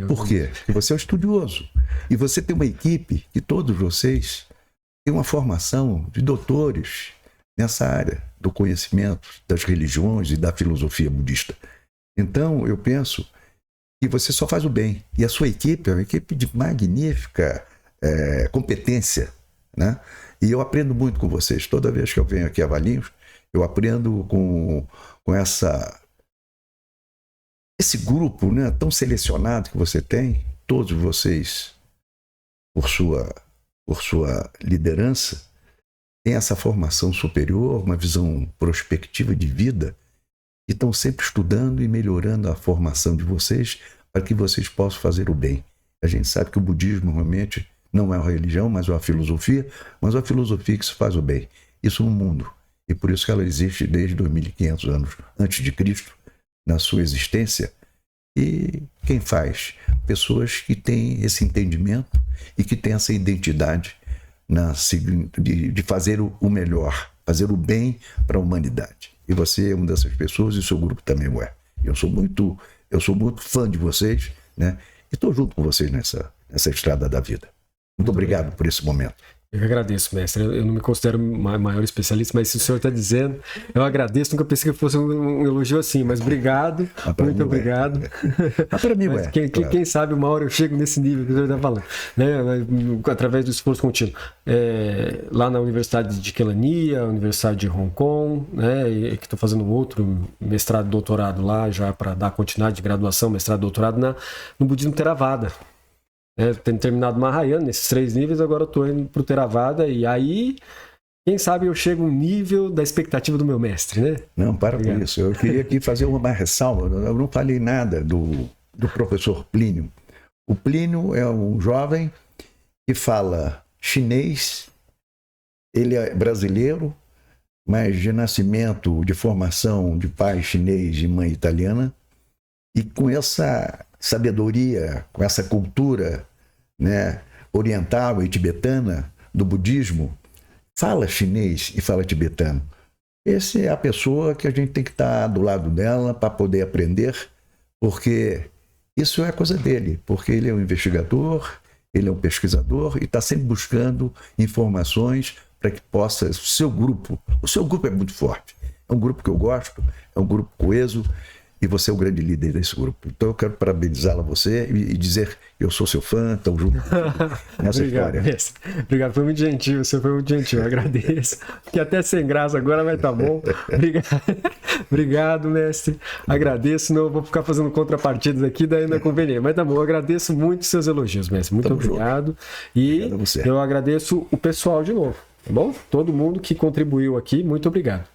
Por quê? Porque você é um estudioso e você tem uma equipe que todos vocês têm uma formação de doutores nessa área do conhecimento das religiões e da filosofia budista. Então, eu penso que você só faz o bem. E a sua equipe é uma equipe de magnífica competência, né? E eu aprendo muito com vocês. Toda vez que eu venho aqui a Valinhos, eu aprendo com esse grupo, né, tão selecionado que você tem, todos vocês, por sua liderança, têm essa formação superior, uma visão prospectiva de vida, e estão sempre estudando e melhorando a formação de vocês para que vocês possam fazer o bem. A gente sabe que o budismo realmente não é uma religião, mas é uma filosofia que se faz o bem. Isso no mundo. E por isso que ela existe desde 2500 anos antes de Cristo, na sua existência. E quem faz? Pessoas que têm esse entendimento e que têm essa identidade de fazer o melhor, fazer o bem para a humanidade. E você é uma dessas pessoas e o seu grupo também é. Eu sou muito fã de vocês, né? E estou junto com vocês nessa estrada da vida. Muito obrigado por esse momento. Eu que agradeço, mestre. Eu não me considero maior especialista, mas se o senhor está dizendo, eu agradeço. Nunca pensei que fosse um elogio assim, mas obrigado, muito obrigado. Para mim, mas quem sabe uma hora eu chego nesse nível que o senhor está falando, né? Através do esforço contínuo. Lá na Universidade de Kelaniya, Universidade de Hong Kong, né? Que estou fazendo outro mestrado e doutorado lá, já para dar continuidade de graduação, mestrado e doutorado no budismo Theravada. Tendo terminado Mahayana nesses 3 níveis, agora eu estou indo para o Theravada, e aí, quem sabe eu chego um nível da expectativa do meu mestre, né? Não, para com isso. Eu queria aqui fazer uma ressalva. Eu não falei nada do professor Plínio. O Plínio é um jovem que fala chinês, ele é brasileiro, mas de nascimento, de formação de pai chinês e mãe italiana, e com essa sabedoria, com essa cultura, né, oriental e tibetana do budismo, fala chinês e fala tibetano. Essa é a pessoa que a gente tem que estar do lado dela para poder aprender, porque isso é coisa dele, porque ele é um investigador, ele é um pesquisador e está sempre buscando informações para que possa, o seu grupo é muito forte, é um grupo que eu gosto, é um grupo coeso, e você é o grande líder desse grupo. Então eu quero parabenizá-la a você e dizer que eu sou seu fã, estamos juntos nessa história. Mestre. Obrigado, foi muito gentil, você foi muito gentil, eu agradeço. Que até sem graça agora vai estar bom. Obrigado, mestre. Agradeço, não vou ficar fazendo contrapartidas aqui, daí não é conveniente. Mas tá bom, eu agradeço muito seus elogios, mestre. Muito obrigado. Junto. E eu agradeço o pessoal de novo, tá bom? Todo mundo que contribuiu aqui, muito obrigado.